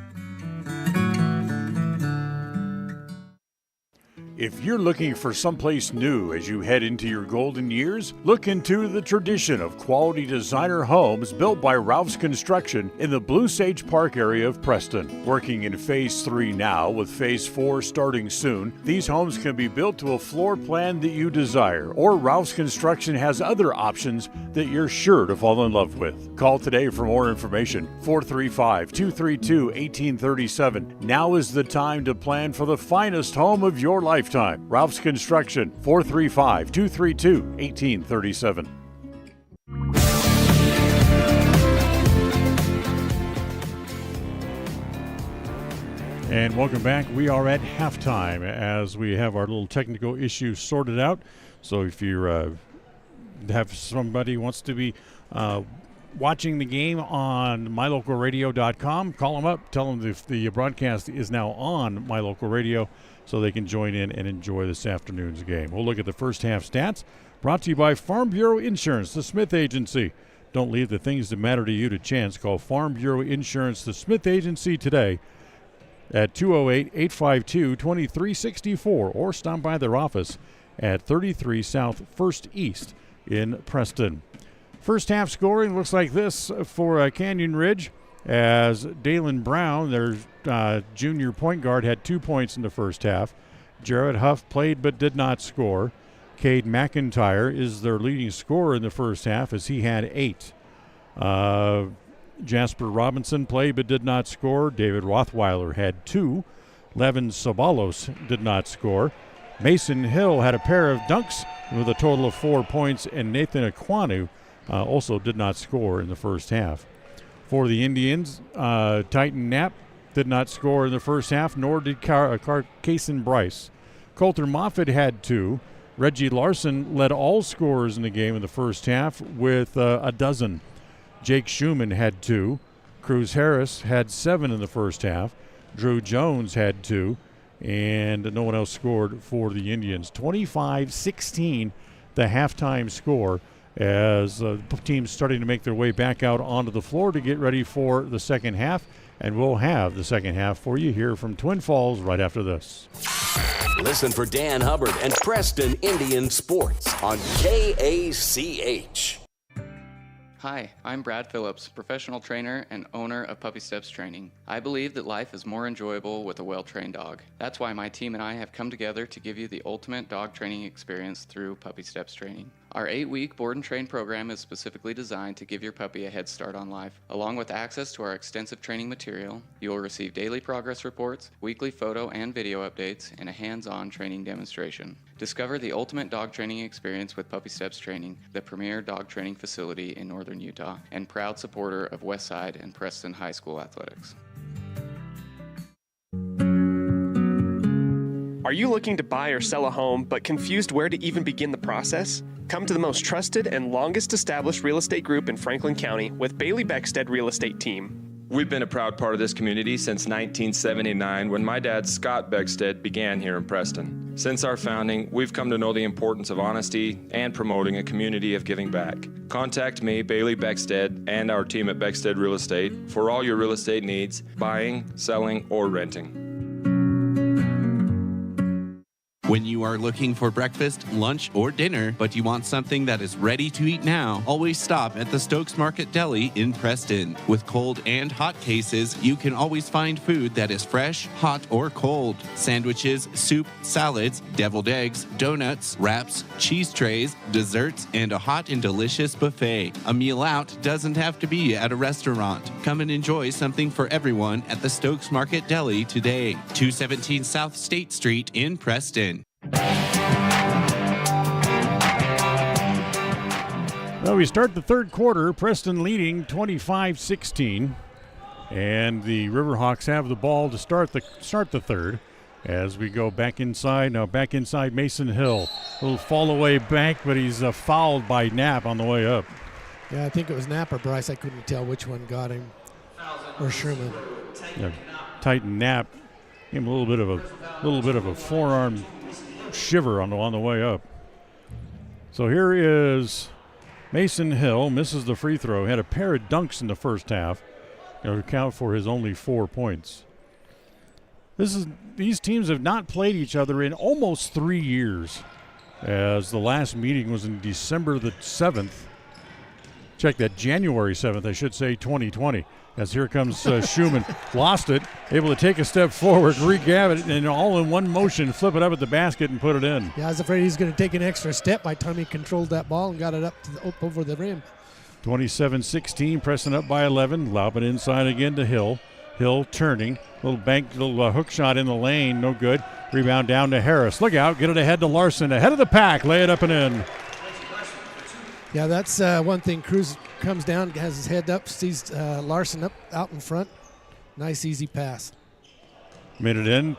If you're looking for someplace new as you head into your golden years, look into the tradition of quality designer homes built by Ralph's Construction in the Blue Sage Park area of Preston. Working in Phase 3 now, with Phase 4 starting soon, these homes can be built to a floor plan that you desire, or Ralph's Construction has other options that you're sure to fall in love with. Call today for more information, 435-232-1837. Now is the time to plan for the finest home of your lifetime. Ralph's Construction, 435-232-1837. And welcome back. We are at halftime as we have our little technical issues sorted out. So if you have somebody who wants to be watching the game on mylocalradio.com, call them up. Tell them if the broadcast is now on My Local Radio so they can join in and enjoy this afternoon's game. We'll look at the first half stats brought to you by Farm Bureau Insurance, the Smith Agency. Don't leave the things that matter to you to chance. Call Farm Bureau Insurance, the Smith Agency today at 208-852-2364 or stop by their office at 33 South 1st East in Preston. First half scoring looks like this for Canyon Ridge as Dalen Brown, their junior point guard, had 2 points in the first half. Jarrett Huff played but did not score. Cade McIntyre is their leading scorer in the first half as he had 8. Jasper Robinson played but did not score. David Rothweiler had 2. Levin Sobalos did not score. Mason Hill had a pair of dunks with a total of 4 points, and Nathan Aquanu also did not score in the first half. For the Indians, Titan Knapp did not score in the first half, nor did Kason Bryce. Coulter Moffitt had 2. Reggie Larson led all scorers in the game in the first half with a dozen. Jake Schumann had 2. Cruz Harris had 7 in the first half. Drew Jones had 2. And no one else scored for the Indians. 25-16, the halftime score, as teams starting to make their way back out onto the floor to get ready for the second half. And we'll have the second half for you here from Twin Falls right after this. Listen for Dan Hubbard and Preston Indian Sports on KACH. Hi, I'm Brad Phillips, professional trainer and owner of Puppy Steps Training. I believe that life is more enjoyable with a well-trained dog. That's why my team and I have come together to give you the ultimate dog training experience through Puppy Steps Training. Our 8-week board and train program is specifically designed to give your puppy a head start on life. Along with access to our extensive training material, you will receive daily progress reports, weekly photo and video updates, and a hands-on training demonstration. Discover the ultimate dog training experience with Puppy Steps Training, the premier dog training facility in northern Utah, and proud supporter of Westside and Preston High School athletics. Are you looking to buy or sell a home but confused where to even begin the process? Come to the most trusted and longest established real estate group in Franklin County with Bailey Beckstead Real Estate Team. We've been a proud part of this community since 1979 when my dad, Scott Beckstead, began here in Preston. Since our founding, we've come to know the importance of honesty and promoting a community of giving back. Contact me, Bailey Beckstead, and our team at Beckstead Real Estate for all your real estate needs, buying, selling, or renting. When you are looking for breakfast, lunch, or dinner, but you want something that is ready to eat now, always stop at the Stokes Market Deli in Preston. With cold and hot cases, you can always find food that is fresh, hot, or cold. Sandwiches, soup, salads, deviled eggs, donuts, wraps, cheese trays, desserts, and a hot and delicious buffet. A meal out doesn't have to be at a restaurant. Come and enjoy something for everyone at the Stokes Market Deli today. 217 South State Street in Preston. Well, we start the third quarter, Preston leading 25-16, and the Riverhawks have the ball to start the third. As we go back inside, now back inside Mason Hill. A little fall away bank, but he's fouled by Knapp on the way up. Yeah, I think it was Knapp or Bryce. I couldn't tell which one got him, or Sherman. Yeah, Titan Knapp gave him a little bit of a forearm shiver on the way up. So here is Mason Hill, misses the free throw, had a pair of dunks in the first half, to account for his only 4 points. These teams have not played each other in almost 3 years, as the last meeting was in December the 7th. Check that, January 7th, I should say, 2020. As here comes Schumann, lost it, able to take a step forward, re-grab it, and all in one motion, flip it up at the basket and put it in. Yeah, I was afraid he's going to take an extra step by the time he controlled that ball and got it up over the rim. 27-16, Preston up by 11, lob it inside again to Hill. Hill turning, little hook shot in the lane, no good. Rebound down to Harris. Look out, get it ahead to Larson, ahead of the pack, lay it up and in. Yeah, that's one thing. Cruz comes down, has his head up, sees Larson out in front. Nice, easy pass. Minute in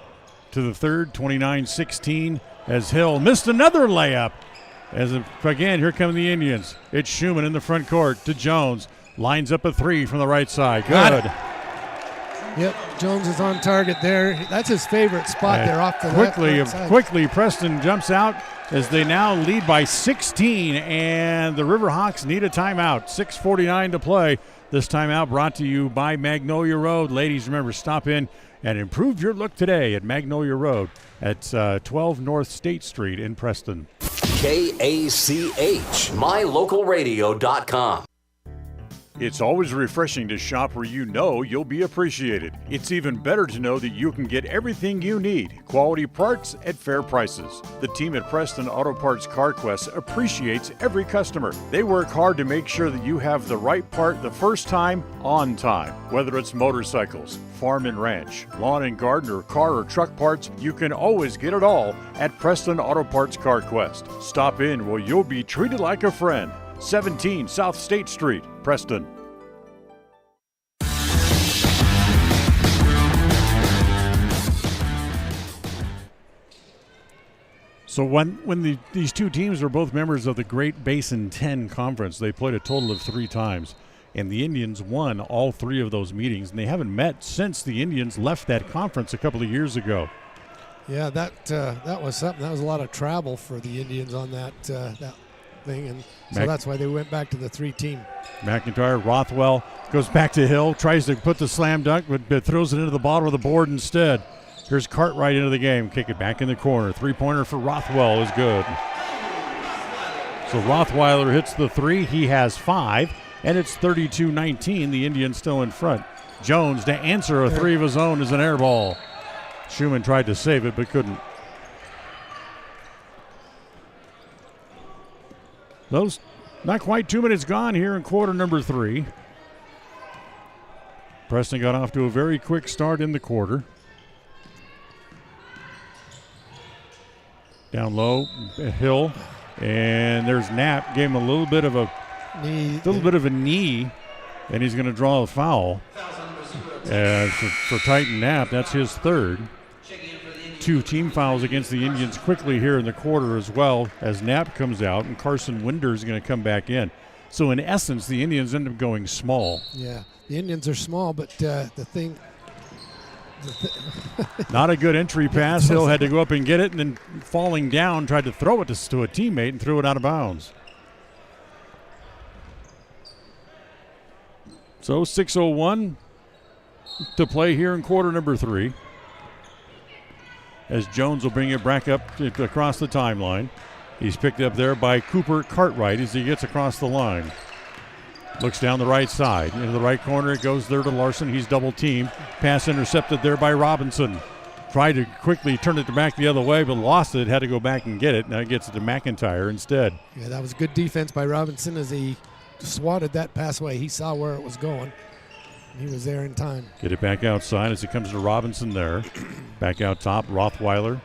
to the third, 29-16, as Hill missed another layup. Again, here come the Indians. It's Schumann in the front court to Jones. Lines up a three from the right side. Good. Yep, Jones is on target there. That's his favorite spot there off the left side. Quickly, Preston jumps out as they now lead by 16, and the Riverhawks need a timeout. 6:49 to play. This timeout brought to you by Magnolia Road. Ladies, remember, stop in and improve your look today at Magnolia Road at 12 North State Street in Preston. KACH, mylocalradio.com. It's always refreshing to shop where you know you'll be appreciated. It's even better to know that you can get everything you need, quality parts at fair prices. The team at Preston Auto Parts CarQuest appreciates every customer. They work hard to make sure that you have the right part the first time, on time. Whether it's motorcycles, farm and ranch, lawn and garden, or car or truck parts, you can always get it all at Preston Auto Parts CarQuest. Stop in where you'll be treated like a friend. 17 South State Street, Preston. So when these two teams were both members of the Great Basin 10 Conference, they played a total of 3 times. And the Indians won all 3 of those meetings. And they haven't met since the Indians left that conference a couple of years ago. Yeah, that was something. That was a lot of travel for the Indians on that thing, and so that's why they went back to the 3-team. McIntyre, Rothwell goes back to Hill, tries to put the slam dunk, but throws it into the bottom of the board instead. Here's Cartwright into the game, kick it back in the corner. 3-pointer for Rothwell is good. So Rothweiler hits the 3. He has 5, and it's 32-19. The Indians still in front. Jones to answer a 3 of his own is an air ball. Schumann tried to save it but couldn't. Those not quite 2 minutes gone here in quarter number 3. Preston got off to a very quick start in the quarter. Down low, Hill, and there's Knapp. Gave him a little bit of a knee, and he's going to draw a foul. For Titan Knapp, that's his 3rd. 2 team fouls against the Indians quickly here in the quarter as well, as Knapp comes out and Carson Winder is going to come back in. So in essence, the Indians end up going small. Yeah, the Indians are small, but not a good entry pass. Hill had to go up and get it, and then falling down, tried to throw it to a teammate and threw it out of bounds. So 6:01 to play here in quarter number 3. As Jones will bring it back up across the timeline. He's picked up there by Cooper Cartwright as he gets across the line. Looks down the right side. Into the right corner, it goes there to Larson. He's double-teamed. Pass intercepted there by Robinson. Tried to quickly turn it back the other way, but lost it. Had to go back and get it. Now it gets it to McIntyre instead. Yeah, that was good defense by Robinson as he swatted that pass away. He saw where it was going. He was there in time. Get it back outside as it comes to Robinson there. Back out top, Rothweiler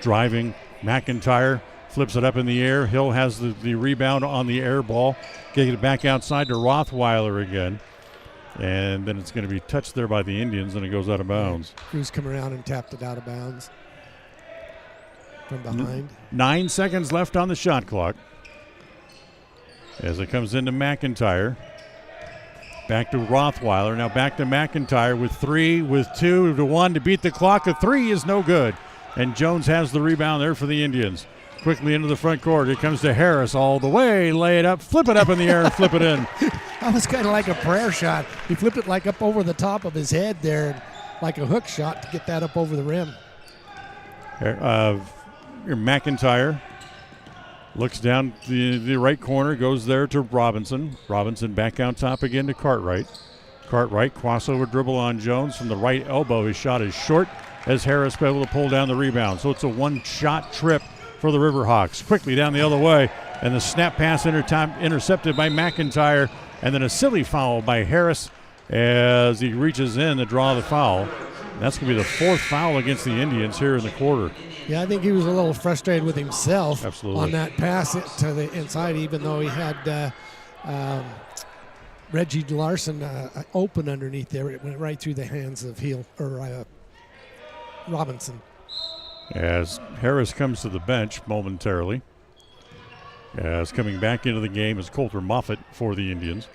driving. McIntyre flips it up in the air. Hill has the rebound on the air ball. Get it back outside to Rothweiler again. And then it's going to be touched there by the Indians, and it goes out of bounds. Cruz come around and tapped it out of bounds from behind. 9 seconds left on the shot clock. As it comes into McIntyre. Back to Rothweiler. Now back to McIntyre with 3, with 2 to 1 to beat the clock. A 3 is no good. And Jones has the rebound there for the Indians. Quickly into the front court. It comes to Harris all the way. Lay it up, flip it up in the air, and flip it in. That was kind of like a prayer shot. He flipped it like up over the top of his head there, like a hook shot to get that up over the rim. McIntyre looks down the right corner, goes there to Robinson. Robinson back on top again to Cartwright. Cartwright crossover dribble on Jones from the right elbow. His shot is short as Harris was able to pull down the rebound. So it's a one-shot trip for the Riverhawks. Quickly down the other way, and the snap pass intercepted by McIntyre, and then a silly foul by Harris as he reaches in to draw the foul. That's going to be the 4th foul against the Indians here in the quarter. Yeah, I think he was a little frustrated with himself Absolutely. on that pass to the inside, even though he had Reggie Larson open underneath there. It went right through the hands of Robinson. As Harris comes to the bench momentarily. As coming back into the game is Coulter Moffitt for the Indians.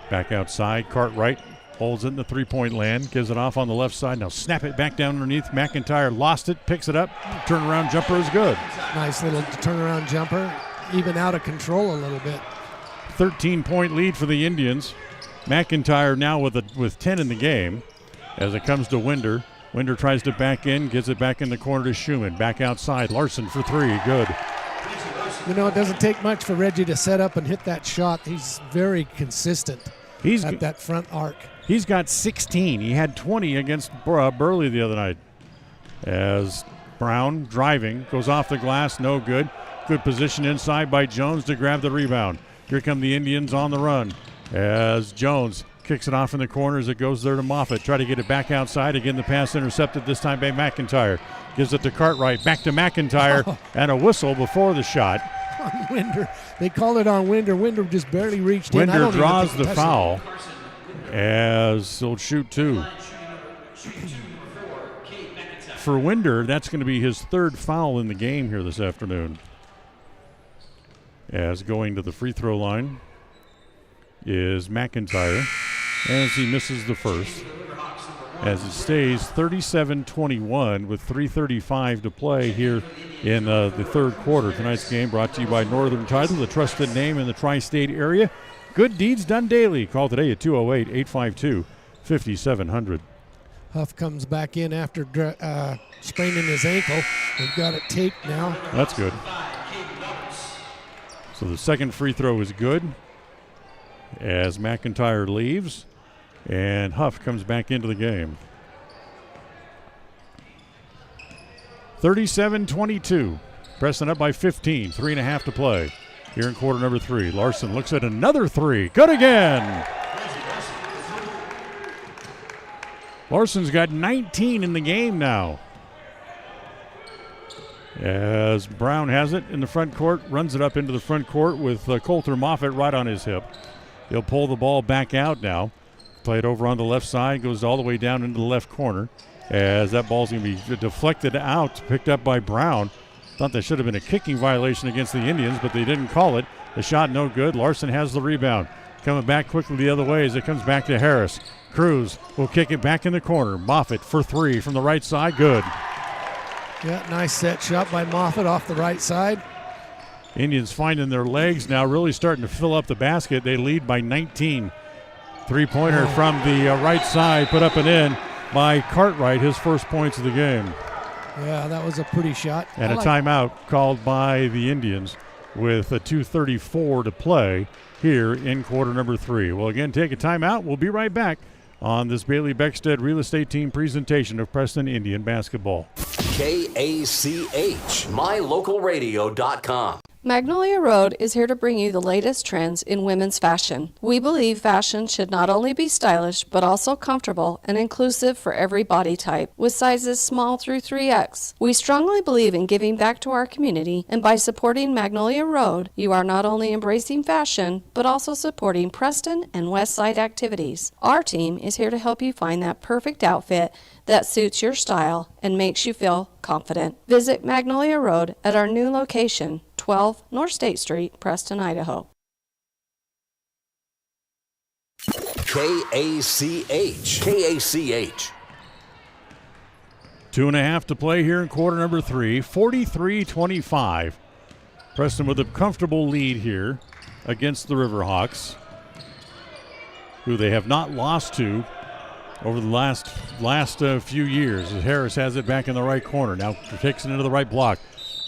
Back outside, Cartwright holds it in the three-point land, gives it off on the left side. Now snap it back down underneath. McIntyre lost it, picks it up. Turnaround jumper is good. Nice little turnaround jumper, even out of control a little bit. 13-point lead for the Indians. McIntyre now with 10 in the game as it comes to Winder. Winder tries to back in, gets it back in the corner to Schumann. Back outside, Larson for 3, good. You know, it doesn't take much for Reggie to set up and hit that shot. He's very consistent at that front arc. He's got 16. He had 20 against Burley the other night. As Brown driving, goes off the glass, no good. Good position inside by Jones to grab the rebound. Here come the Indians on the run as Jones kicks it off in the corner as it goes there to Moffitt. Try to get it back outside. Again, the pass intercepted this time by McIntyre. Gives it to Cartwright. Back to McIntyre. And a whistle before the shot. On Winder. They called it on Winder. Winder just barely reached in. Winder draws the foul as he'll shoot two. For Winder, that's going to be his third foul in the game here this afternoon. As going to the free throw line is McIntyre as he misses the first. As it stays 37-21 with 3:35 to play here in the third quarter. Tonight's game brought to you by Northern Title, the trusted name in the tri-state area. Good deeds done daily. Call today at 208-852-5700. Huff comes back in after spraining his ankle. They've got it taped now. That's good. So the second free throw is good as McIntyre leaves and Huff comes back into the game. 37-22. Preston up by 15. 3.5 to play. Here in quarter number 3. Larson looks at another three. Good again. Larson's got 19 in the game now. As Brown has it in the front court, runs it up into the front court with Coulter Moffitt right on his hip. He'll pull the ball back out now. Play it over on the left side, goes all the way down into the left corner. As that ball's going to be deflected out, picked up by Brown. Thought there should have been a kicking violation against the Indians, but they didn't call it. The shot no good. Larson has the rebound. Coming back quickly the other way as it comes back to Harris. Cruz will kick it back in the corner. Moffitt for three from the right side. Good. Yeah, nice set shot by Moffitt off the right side. Indians finding their legs now, really starting to fill up the basket. They lead by 19. Three-pointer from the right side, put up and in by Cartwright, his first points of the game. Yeah, that was a pretty shot. And a timeout called by the Indians with a 2:34 to play here in quarter number 3. We'll again take a timeout. We'll be right back on this Bailey Beckstead Real Estate Team presentation of Preston Indian basketball. KACH, MyLocalRadio.com. Magnolia Road is here to bring you the latest trends in women's fashion. We believe fashion should not only be stylish, but also comfortable and inclusive for every body type, with sizes small through 3X. We strongly believe in giving back to our community, and by supporting Magnolia Road, you are not only embracing fashion, but also supporting Preston and West Side activities. Our team is here to help you find that perfect outfit that suits your style and makes you feel confident. Visit Magnolia Road at our new location, 12 North State Street, Preston, Idaho. KACH. 2.5 to play here in quarter number 3. 43-25. Preston with a comfortable lead here against the Riverhawks, who they have not lost to over the last few years. As Harris has it back in the right corner. Now takes it into the right block.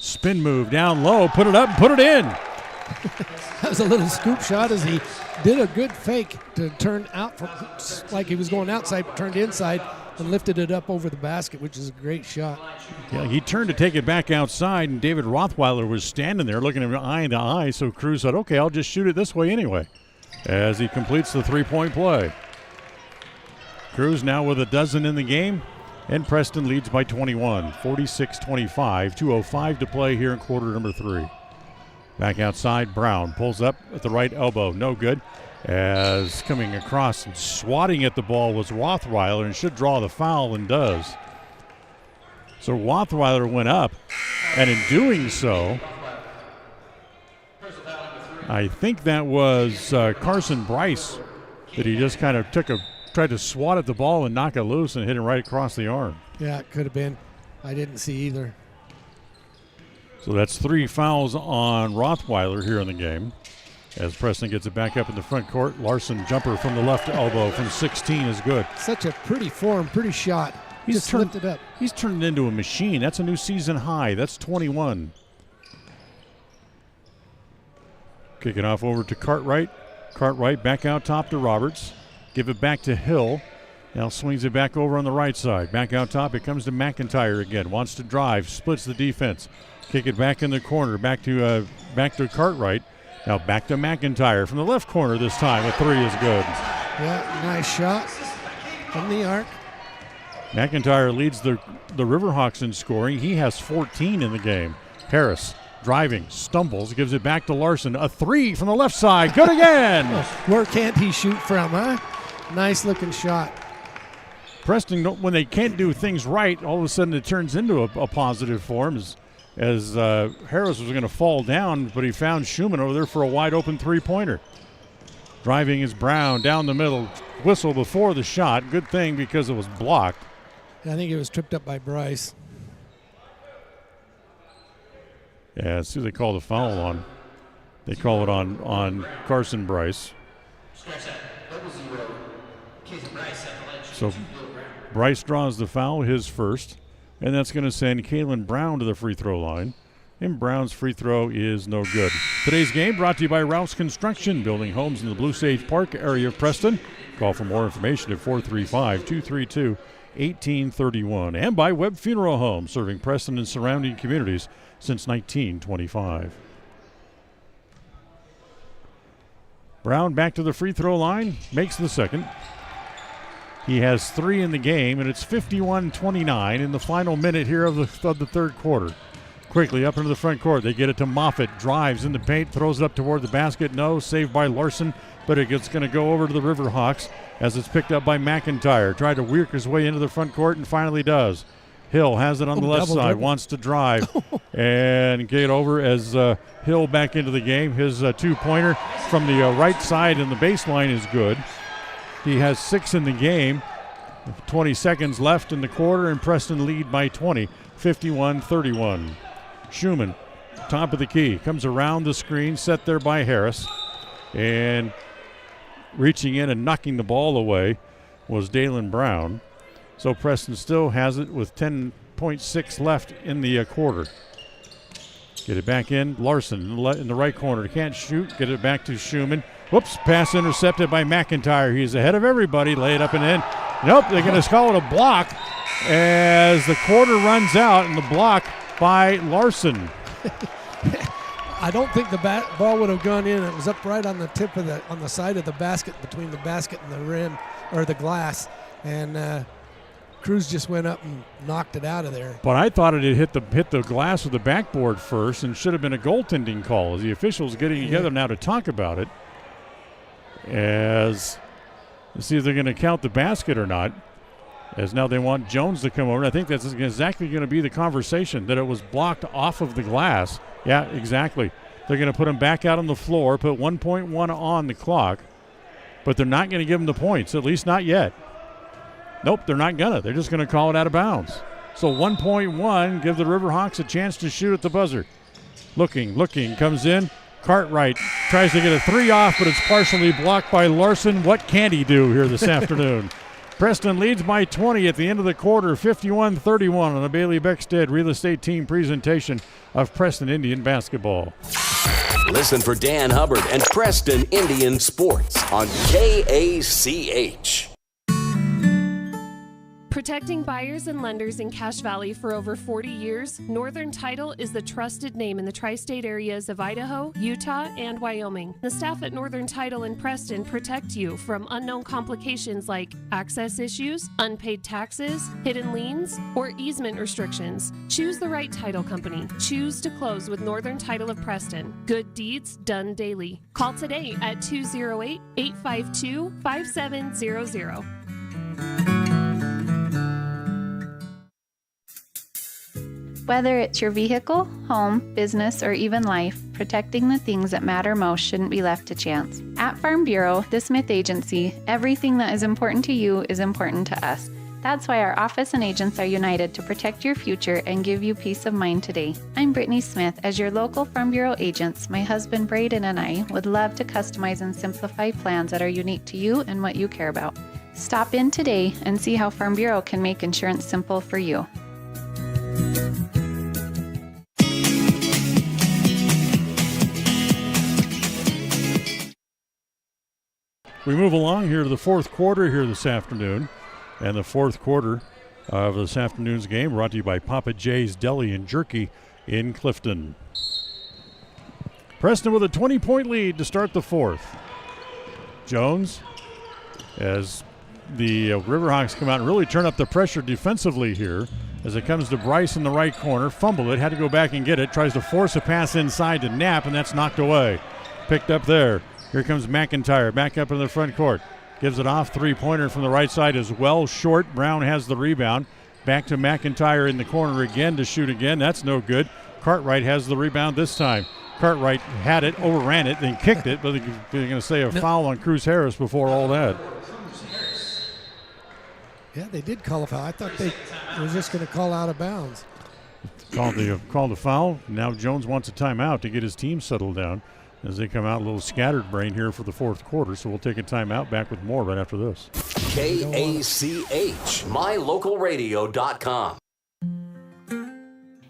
Spin move down low, put it up and put it in. That was a little scoop shot as he did a good fake to turn out from, like he was going outside, turned inside and lifted it up over the basket, which is a great shot. Yeah, he turned to take it back outside, and David Rothweiler was standing there looking at him eye to eye, so Cruz said, okay, I'll just shoot it this way anyway, as he completes the three-point play. Cruz now with a dozen in the game, and Preston leads by 21, 46-25, 2:05 to play here in quarter number 3. Back outside, Brown pulls up at the right elbow, no good, as coming across and swatting at the ball was Rothweiler, and should draw the foul and does. So Rothweiler went up, and in doing so, I think that was Carson Bryce that he just kind of tried to swat at the ball and knock it loose and hit him right across the arm. Yeah, it could have been. I didn't see either. So that's 3 fouls on Rothweiler here in the game. As Preston gets it back up in the front court, Larson jumper from the left elbow from 16 is good. Such a pretty form, pretty shot. Just lifted up. He's turned into a machine. That's a new season high. That's 21. Kick it off over to Cartwright. Cartwright back out top to Roberts. Give it back to Hill. Now swings it back over on the right side. Back out top, it comes to McIntyre again. Wants to drive, splits the defense. Kick it back in the corner, back to Cartwright. Now back to McIntyre from the left corner this time. A three is good. Yeah, nice shot from the arc. McIntyre leads the Riverhawks in scoring. He has 14 in the game. Harris driving, stumbles, gives it back to Larson. A three from the left side. Good again. Where can't he shoot from, huh? Nice looking shot. Preston, when they can't do things right, all of a sudden it turns into a positive form as Harris was going to fall down, but he found Schumann over there for a wide open three-pointer. Driving is Brown down the middle. Whistle before the shot. Good thing because it was blocked. I think it was tripped up by Bryce. Yeah, let's see who they call the foul on. They call it on Carson Bryce. So Bryce draws the foul, his first, and that's going to send Kalen Brown to the free throw line. And Brown's free throw is no good. Today's game brought to you by Rouse Construction, building homes in the Blue Sage Park area of Preston. Call for more information at 435-232-1831. And by Webb Funeral Home, serving Preston and surrounding communities since 1925. Brown back to the free throw line, makes the second. He has three in the game, and it's 51-29 in the final minute here of the third quarter. Quickly up into the front court. They get it to Moffitt. Drives in the paint. Throws it up toward the basket. No. Saved by Larson. But it's going to go over to the Riverhawks as it's picked up by McIntyre. Tried to work his way into the front court and finally does. Hill has it on the left side. Wants to drive and get over as Hill back into the game. His two-pointer from the right side in the baseline is good. He has 6 in the game. 20 seconds left in the quarter, and Preston lead by 20, 51-31. Schumann, top of the key, comes around the screen, set there by Harris. And reaching in and knocking the ball away was Dalen Brown. So Preston still has it with 10.6 left in the quarter. Get it back in. Larson in the right corner. Can't shoot. Get it back to Schumann. Whoops, pass intercepted by McIntyre. He's ahead of everybody. Lay it up and in. Nope, they're going to call it a block as the quarter runs out, and the block by Larson. I don't think the ball would have gone in. It was up right on the tip of on the side of the basket, between the basket and the rim, or the glass. And Cruz just went up and knocked it out of there. But I thought it had hit the glass of the backboard first and should have been a goaltending call. As the officials getting together now to talk about it, as to see if they're going to count the basket or not. As now they want Jones to come over. I think that's exactly going to be the conversation, that it was blocked off of the glass. Yeah, exactly. They're going to put him back out on the floor, put 1.1 on the clock, but they're not going to give him the points, at least not yet. Nope, they're not going to. They're just going to call it out of bounds. So 1.1, give the Riverhawks a chance to shoot at the buzzer. Looking, comes in. Cartwright tries to get a three off, but it's partially blocked by Larson. What can he do here this afternoon? Preston leads by 20 at the end of the quarter, 51-31 on a Bailey Beckstead Real Estate Team presentation of Preston Indian basketball. Listen for Dan Hubbard and Preston Indian Sports on KACH. Protecting buyers and lenders in Cache Valley for over 40 years, Northern Title is the trusted name in the tri-state areas of Idaho, Utah, and Wyoming. The staff at Northern Title in Preston protect you from unknown complications like access issues, unpaid taxes, hidden liens, or easement restrictions. Choose the right title company. Choose to close with Northern Title of Preston. Good deeds done daily. Call today at 208-852-5700. Whether it's your vehicle, home, business, or even life, protecting the things that matter most shouldn't be left to chance. At Farm Bureau, the Smith Agency, everything that is important to you is important to us. That's why our office and agents are united to protect your future and give you peace of mind today. I'm Brittany Smith. As your local Farm Bureau agents, my husband Braden and I would love to customize and simplify plans that are unique to you and what you care about. Stop in today and see how Farm Bureau can make insurance simple for you. We move along here to the fourth quarter here this afternoon. And the fourth quarter of this afternoon's game brought to you by Papa J's Deli and Jerky in Clifton. Preston with a 20-point lead to start the fourth. Jones, as the Riverhawks come out and really turn up the pressure defensively here, as it comes to Bryce in the right corner, fumble it, had to go back and get it, tries to force a pass inside to Knapp, and that's knocked away. Picked up there. Here comes McIntyre back up in the front court. Gives it off, three-pointer from the right side as well. Short, Brown has the rebound. Back to McIntyre in the corner again to shoot again. That's no good. Cartwright has the rebound this time. Cartwright had it, overran it, then kicked it, but they're going to say a foul on Cruz Harris before all that. Yeah, they did call a foul. I thought they were just going to call out of bounds. Called the foul. Now Jones wants a timeout to get his team settled down as they come out a little scattered brain here for the fourth quarter. So we'll take a timeout. Back with more right after this. KACH, mylocalradio.com.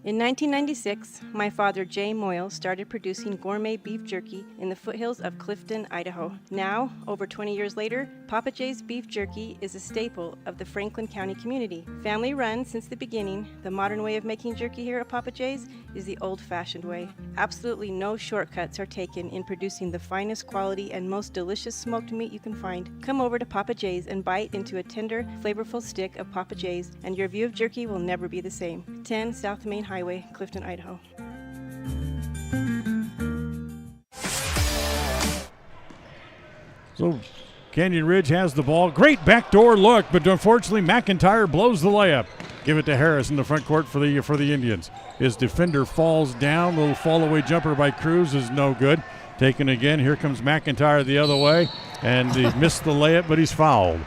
In 1996, my father, Jay Moyle, started producing gourmet beef jerky in the foothills of Clifton, Idaho. Now, over 20 years later, Papa J's beef jerky is a staple of the Franklin County community. Family run since the beginning, the modern way of making jerky here at Papa J's is the old-fashioned way. Absolutely no shortcuts are taken in producing the finest quality and most delicious smoked meat you can find. Come over to Papa J's and bite into a tender, flavorful stick of Papa J's, and your view of jerky will never be the same. 10 South Main Highway, Clifton, Idaho. So Canyon Ridge has the ball. Great backdoor look, but unfortunately McIntyre blows the layup. Give it to Harris in the front court for the Indians. His defender falls down. Little fall-away jumper by Cruz is no good. Taken again. Here comes McIntyre the other way, and he missed the layup, but he's fouled.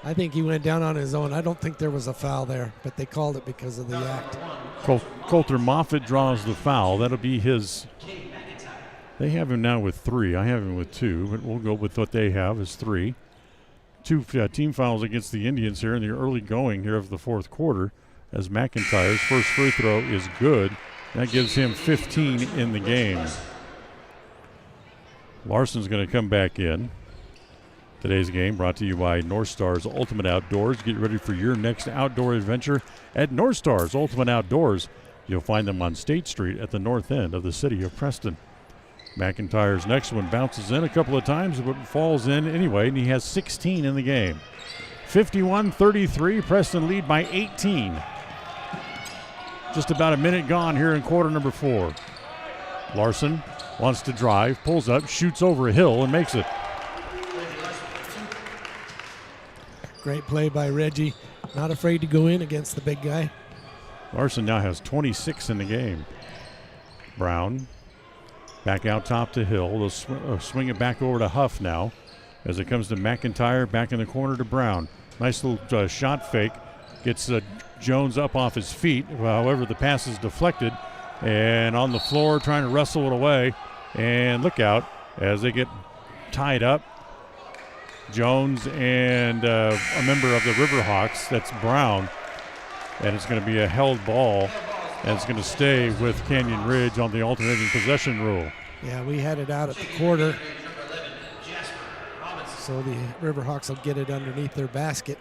I think he went down on his own. I don't think there was a foul there, but they called it because of the act. Coulter Moffitt draws the foul. That'll be his. They have him now with 3. I have him with 2, but we'll go with what they have is 3. 2 team fouls against the Indians here in the early going here of the fourth quarter, as McIntyre's first free throw is good. That gives him 15 in the game. Larson's going to come back in. Today's game brought to you by North Stars Ultimate Outdoors. Get ready for your next outdoor adventure at North Stars Ultimate Outdoors. You'll find them on State Street at the north end of the city of Preston. McIntyre's next one bounces in a couple of times, but falls in anyway, and he has 16 in the game. 51-33, Preston lead by 18. Just about a minute gone here in quarter number 4. Larson wants to drive, pulls up, shoots over a hill, and makes it. Great play by Reggie. Not afraid to go in against the big guy. Larson now has 26 in the game. Brown back out top to Hill. They'll swing it back over to Huff now as it comes to McIntyre back in the corner to Brown. Nice little shot fake. Gets Jones up off his feet. However, the pass is deflected. And on the floor trying to wrestle it away. And look out as they get tied up. Jones and a member of the Riverhawks, that's Brown. And it's going to be a held ball. And it's going to stay with Canyon Ridge on the alternating possession rule. Yeah, we had it out at the quarter. So the Riverhawks will get it underneath their basket.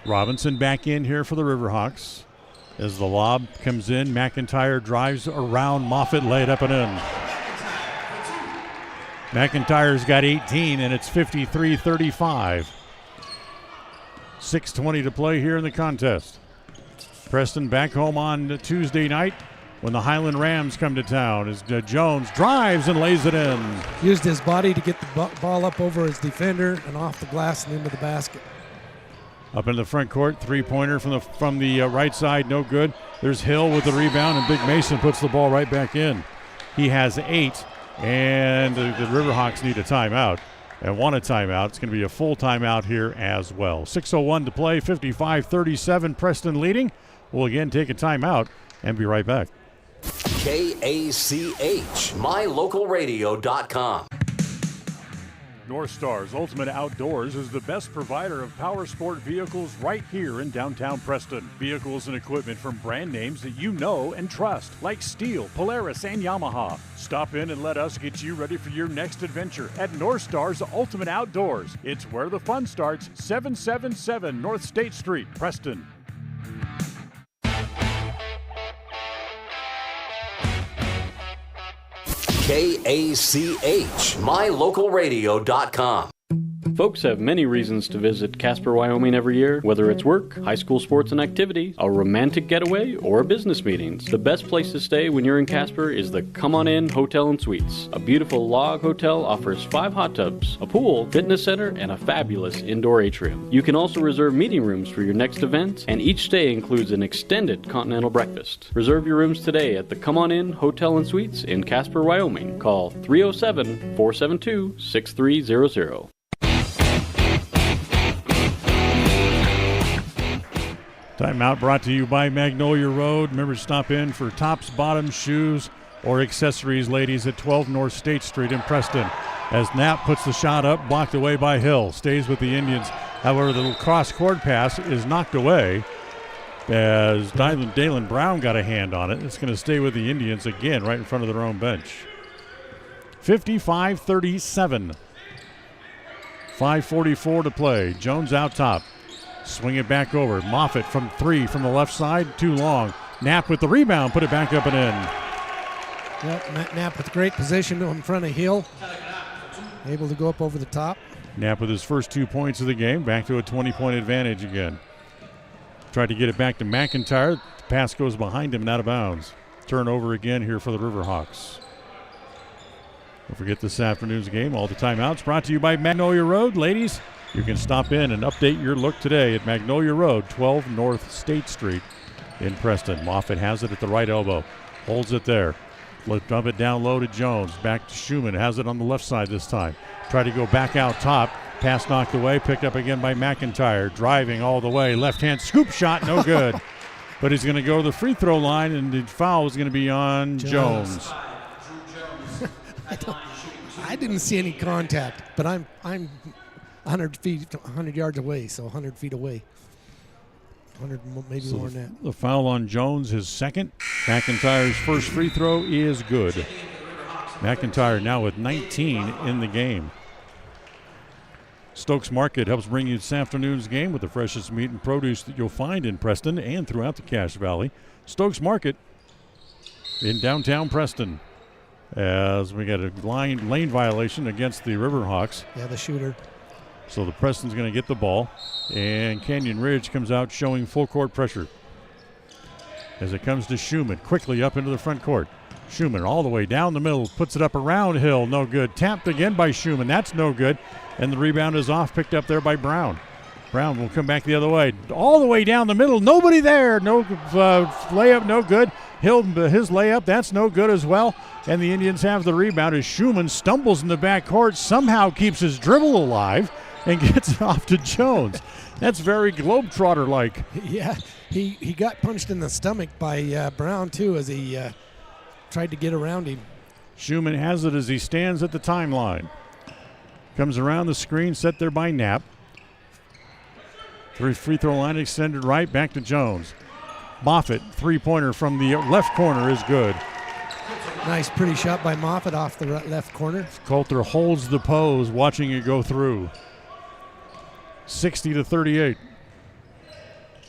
Robinson back in here for the Riverhawks. As the lob comes in, McIntyre drives around Moffitt, lay it up and in. McIntyre's got 18, and it's 53-35. 6:20 to play here in the contest. Preston back home on Tuesday night when the Highland Rams come to town as Jones drives and lays it in. Used his body to get the ball up over his defender and off the glass and into the basket. Up in the front court, three-pointer from the right side, no good. There's Hill with the rebound, and Big Mason puts the ball right back in. He has 8, and the Riverhawks need a timeout and want a timeout. It's going to be a full timeout here as well. 6:01 to play, 55-37, Preston leading. We'll again take a timeout and be right back. KACH, mylocalradio.com. North Stars Ultimate Outdoors is the best provider of power sport vehicles right here in downtown Preston. Vehicles and equipment from brand names that you know and trust, like Steel, Polaris, and Yamaha. Stop in and let us get you ready for your next adventure at North Stars Ultimate Outdoors. It's where the fun starts, 777 North State Street, Preston. KACH, mylocalradio.com. Folks have many reasons to visit Casper, Wyoming every year, whether it's work, high school sports and activity, a romantic getaway, or business meetings. The best place to stay when you're in Casper is the Come On In Hotel and Suites. A beautiful log hotel offers 5 hot tubs, a pool, fitness center, and a fabulous indoor atrium. You can also reserve meeting rooms for your next event, and each stay includes an extended continental breakfast. Reserve your rooms today at the Come On In Hotel and Suites in Casper, Wyoming. Call 307-472-6300. Timeout brought to you by Magnolia Road. Remember to stop in for tops, bottoms, shoes, or accessories, ladies, at 12 North State Street in Preston. As Knapp puts the shot up, blocked away by Hill. Stays with the Indians. However, the cross-court pass is knocked away as Dalen Brown got a hand on it. It's going to stay with the Indians again right in front of their own bench. 55-37. 5:44 to play. Jones out top. Swing it back over. Moffitt from 3 from the left side. Too long. Knapp with the rebound. Put it back up and in. Yep, Knapp with great position in front of Hill. Able to go up over the top. Knapp with his first 2 points of the game. Back to a 20-point advantage again. Tried to get it back to McIntyre. The pass goes behind him and out of bounds. Turnover again here for the Riverhawks. Don't forget this afternoon's game. All the timeouts brought to you by Magnolia Road. Ladies, you can stop in and update your look today at Magnolia Road, 12 North State Street in Preston. Moffitt has it at the right elbow. Holds it there. Let's dump it down low to Jones. Back to Schumann. Has it on the left side this time. Try to go back out top. Pass knocked away. Picked up again by McIntyre. Driving all the way. Left-hand scoop shot. No good. But he's going to go to the free throw line, and the foul is going to be on Jones. I didn't see any contact, but I'm 100 yards away, so 100 feet away. 100, maybe more than that. The foul on Jones, his second. McIntyre's first free throw is good. McIntyre now with 19 in the game. Stokes Market helps bring you this afternoon's game with the freshest meat and produce that you'll find in Preston and throughout the Cache Valley. Stokes Market in downtown Preston. As we got a lane violation against the Riverhawks. Yeah, the shooter. So the Preston's going to get the ball, and Canyon Ridge comes out showing full court pressure. As it comes to Schumann, quickly up into the front court. Schumann all the way down the middle, puts it up around Hill, no good. Tapped again by Schumann, that's no good. And the rebound is off, picked up there by Brown. Brown will come back the other way, all the way down the middle, nobody there. No layup, no good. Hill, his layup, that's no good as well. And the Indians have the rebound as Schumann stumbles in the backcourt, somehow keeps his dribble alive, and gets it off to Jones. That's very Globetrotter-like. Yeah, he got punched in the stomach by Brown, too, as he tried to get around him. Schumann has it as he stands at the timeline. Comes around the screen, set there by Knapp. Free throw line extended right, back to Jones. Moffitt, three-pointer from the left corner is good. Nice, pretty shot by Moffitt off the left corner. Coulter holds the pose, watching it go through. 60-38.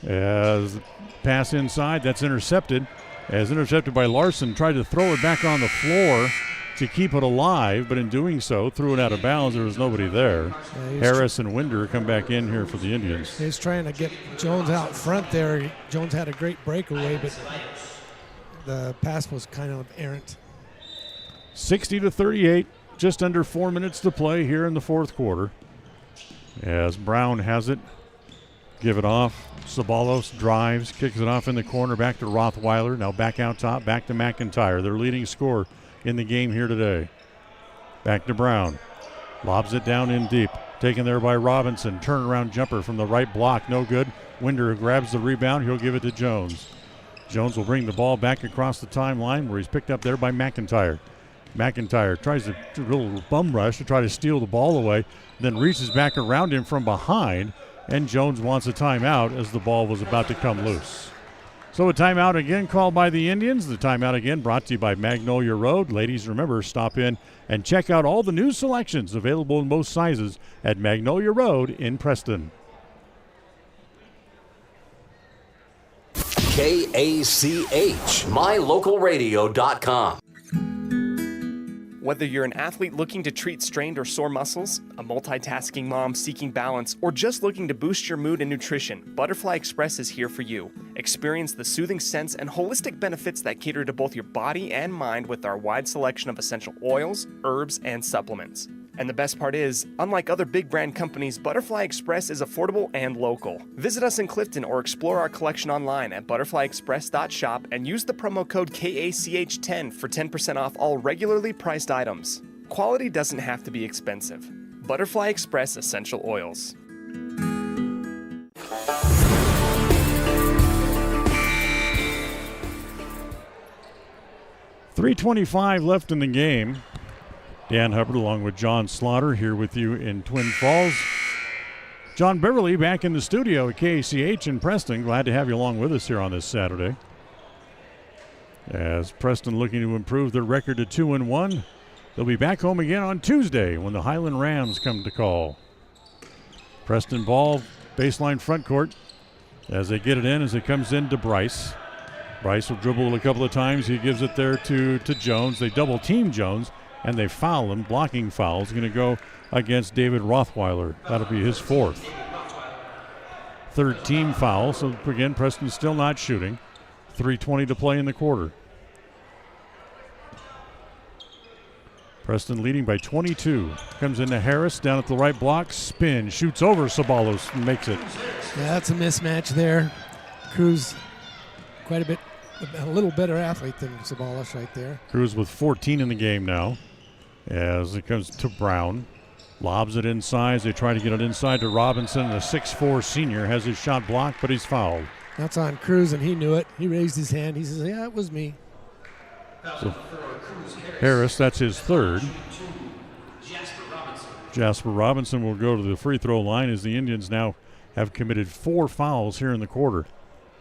As pass inside, that's intercepted. As intercepted by Larson, tried to throw it back on the floor to keep it alive, but in doing so, threw it out of bounds. There was nobody there. Yeah, Harris and Winder come back in here for the Indians. He's trying to get Jones out front there. Jones had a great breakaway, but the pass was kind of errant. 60-38, just under 4 minutes to play here in the fourth quarter. As Brown has it, give it off. Sabalos drives, kicks it off in the corner, back to Rothweiler. Now back out top, back to McIntyre, their leading scorer in the game here today. Back to Brown. Lobs it down in deep. Taken there by Robinson. Turnaround jumper from the right block. No good. Winder grabs the rebound. He'll give it to Jones. Jones will bring the ball back across the timeline where he's picked up there by McIntyre. McIntyre tries to do a little bum rush to try to steal the ball away, then reaches back around him from behind, and Jones wants a timeout as the ball was about to come loose. So a timeout again called by the Indians. The timeout again brought to you by Magnolia Road. Ladies, remember, stop in and check out all the new selections available in most sizes at Magnolia Road in Preston. KACH, mylocalradio.com. Whether you're an athlete looking to treat strained or sore muscles, a multitasking mom seeking balance, or just looking to boost your mood and nutrition, Butterfly Express is here for you. Experience the soothing scents and holistic benefits that cater to both your body and mind with our wide selection of essential oils, herbs, and supplements. And the best part is, unlike other big brand companies, Butterfly Express is affordable and local. Visit us in Clifton or explore our collection online at butterflyexpress.shop and use the promo code KACH10 for 10% off all regularly priced items. Quality doesn't have to be expensive. Butterfly Express Essential Oils. .325 left in the game. Dan Hubbard along with John Slaughter here with you in Twin Falls. John Beverly back in the studio at KACH in Preston. Glad to have you along with us here on this Saturday. As Preston looking to improve their record to 2-1. They'll be back home again on Tuesday when the Highland Rams come to call. Preston ball, baseline front court. As they get it in, as it comes in to Bryce. Bryce will dribble a couple of times. He gives it there to Jones. They double team Jones. And they foul him. Blocking foul is going to go against David Rothweiler. That'll be his fourth. Third team foul. So again, Preston's still not shooting. 3:20 to play in the quarter. Preston leading by 22. Comes into Harris down at the right block. Spin. Shoots over Sabalos and makes it. Yeah, that's a mismatch there. Cruz a little better athlete than Sabalos right there. Cruz with 14 in the game now. As it comes to Brown. Lobs it inside. They try to get it inside to Robinson. The 6'4 senior has his shot blocked, but he's fouled. That's on Cruz, and he knew it. He raised his hand. He says, yeah, it was me. So Harris, that's his third. Jasper Robinson will go to the free throw line as the Indians now have committed 4 fouls here in the quarter.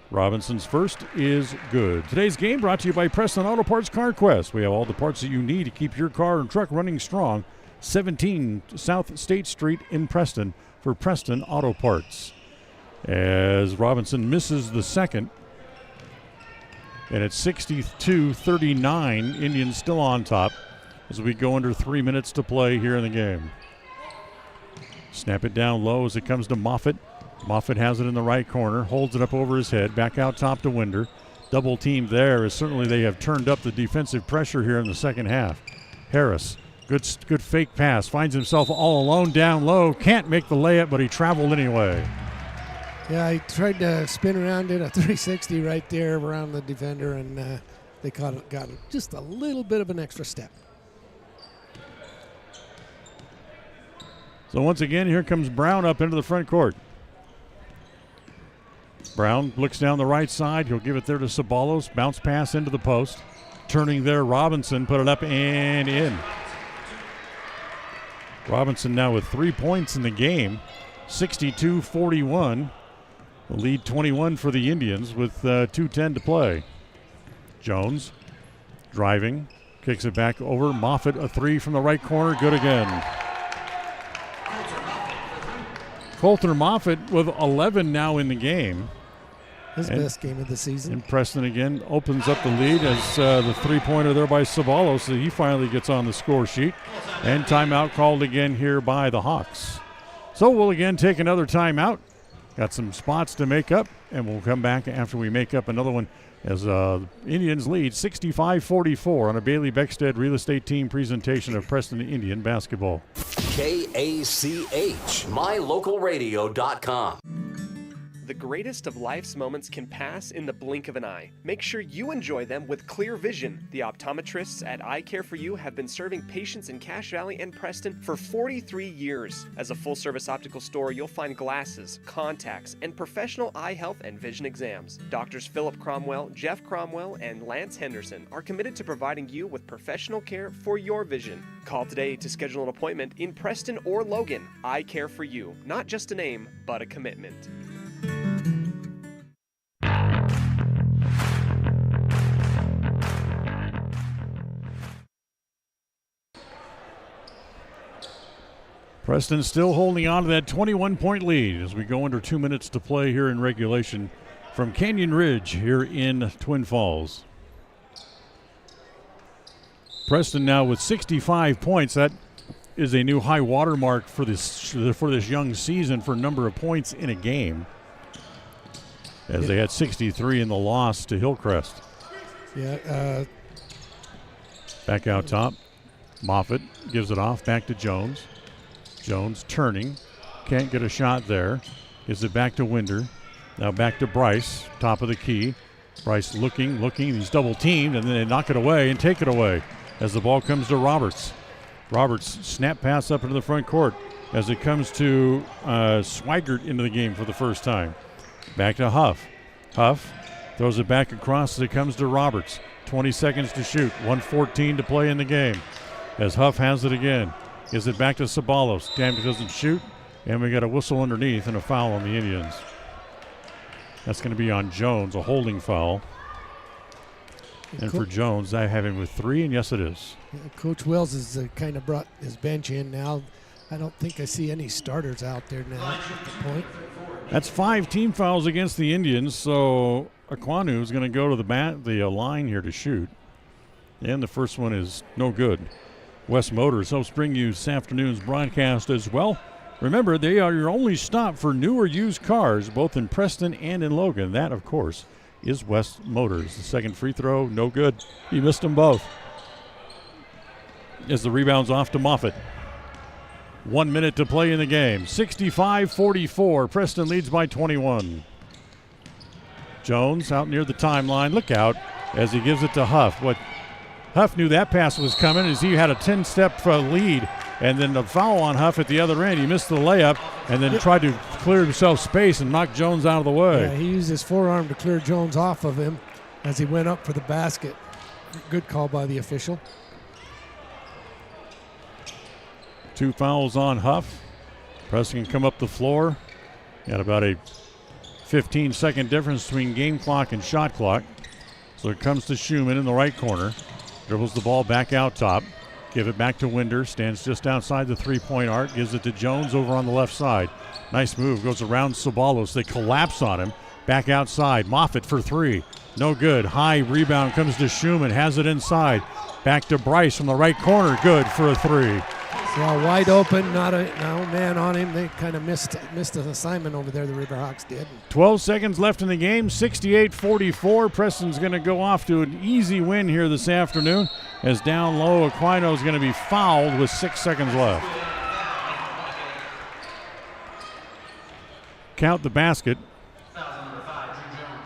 Robinson's first is good. Today's game brought to you by Preston Auto Parts CarQuest. We have all the parts that you need to keep your car and truck running strong. 17 South State Street in Preston for Preston Auto Parts. As Robinson misses the second. And it's 62-39. Indians still on top as we go under 3 minutes to play here in the game. Snap it down low as it comes to Moffitt. Moffitt has it in the right corner, holds it up over his head, back out top to Winder. Double team there as certainly they have turned up the defensive pressure here in the second half. Harris, good fake pass, finds himself all alone down low, can't make the layup, but he traveled anyway. Yeah, he tried to spin around, did a 360 right there around the defender, and they got just a little bit of an extra step. So once again, here comes Brown up into the front court. Brown looks down the right side. He'll give it there to Sabalos. Bounce pass into the post. Turning there, Robinson put it up and in. Robinson now with 3 points in the game. 62-41. The lead 21 for the Indians with 2:10 to play. Jones driving. Kicks it back over. Moffitt, a 3 from the right corner. Good again. Coulter Moffitt with 11 now in the game. His best game of the season. And Preston again opens up the lead as the three-pointer there by Sabalos. So he finally gets on the score sheet. And timeout called again here by the Hawks. So we'll again take another timeout. Got some spots to make up, and we'll come back after we make up another one as Indians lead 65-44 on a Bailey Beckstead Real Estate Team presentation of Preston Indian basketball. KACH, mylocalradio.com. The greatest of life's moments can pass in the blink of an eye. Make sure you enjoy them with clear vision. The optometrists at Eye Care For You have been serving patients in Cache Valley and Preston for 43 years. As a full-service optical store, you'll find glasses, contacts, and professional eye health and vision exams. Doctors Philip Cromwell, Jeff Cromwell, and Lance Henderson are committed to providing you with professional care for your vision. Call today to schedule an appointment in Preston or Logan. Eye Care For You. Not just a name, but a commitment. Preston still holding on to that 21-point lead as we go under 2 minutes to play here in regulation from Canyon Ridge here in Twin Falls. Preston now with 65 points. That is a new high water mark for this young season for number of points in a game, as they had 63 in the loss to Hillcrest. Back out top. Moffitt gives it off back to Jones. Jones turning, can't get a shot there. Gives it back to Winder. Now back to Bryce, top of the key. Bryce looking, he's double teamed, and then they knock it away and take it away as the ball comes to Roberts. Roberts snap pass up into the front court as it comes to Swigert into the game for the first time. Back to Huff. Huff throws it back across as it comes to Roberts. 20 seconds to shoot, 1:14 to play in the game as Huff has it again. Gives it back to Sabalos. Damn, doesn't shoot. And we got a whistle underneath and a foul on the Indians. That's going to be on Jones, a holding foul. And for Jones, I have him with 3, and yes, it is. Yeah, Coach Wells has kind of brought his bench in now. I don't think I see any starters out there now at the point. That's 5 team fouls against the Indians, so Aquanu is going to go to the line here to shoot. And the first one is no good. West Motors helps bring you this afternoon's broadcast as well. Remember, they are your only stop for new or used cars, both in Preston and in Logan. That, of course, is West Motors. The second free throw, no good. He missed them both. As the rebound's off to Moffitt. 1 minute to play in the game. 65-44. Preston leads by 21. Jones out near the timeline. Look out as he gives it to Huff. Huff knew that pass was coming as he had a 10-step lead, and then the foul on Huff at the other end. He missed the layup and then tried to clear himself space and knock Jones out of the way. Yeah, he used his forearm to clear Jones off of him as he went up for the basket. Good call by the official. 2 fouls on Huff. Preston can come up the floor. Got about a 15-second difference between game clock and shot clock. So it comes to Schumann in the right corner. Dribbles the ball back out top. Give it back to Winder. Stands just outside the three-point arc. Gives it to Jones over on the left side. Nice move. Goes around Sabalos. They collapse on him. Back outside. Moffitt for 3. No good. High rebound comes to Schumann. Has it inside. Back to Bryce from the right corner. Good for a 3. Yeah, wide open. No man on him. They kind of missed an assignment over there, the Riverhawks did. 12 seconds left in the game. 68-44. Preston's going to go off to an easy win here this afternoon as down low Aquino is going to be fouled with 6 seconds left. Count the basket.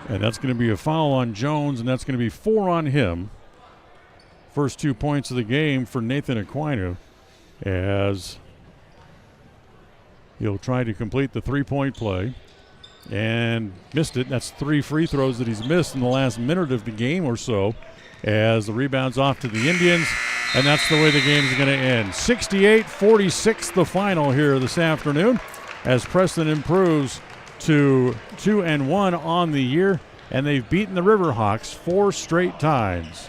And that's going to be a foul on Jones, and that's going to be 4 on him. First 2 points of the game for Nathan Aquino, as he'll try to complete the 3-point play and missed it. That's 3 free throws that he's missed in the last minute of the game or so, as the rebound's off to the Indians, and that's the way the game's going to end. 68-46 the final here this afternoon, as Preston improves to 2-1 on the year, and they've beaten the Riverhawks 4 straight times.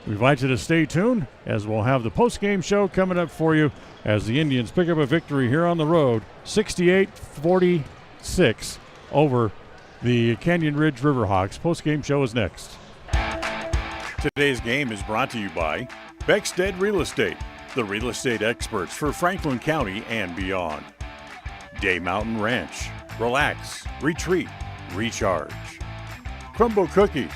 We invite you to stay tuned, as we'll have the post-game show coming up for you as the Indians pick up a victory here on the road, 68-46 over the Canyon Ridge Riverhawks. Post-game show is next. Today's game is brought to you by Beckstead Real Estate, the real estate experts for Franklin County and beyond. Day Mountain Ranch, relax, retreat, recharge. Crumble Cookies,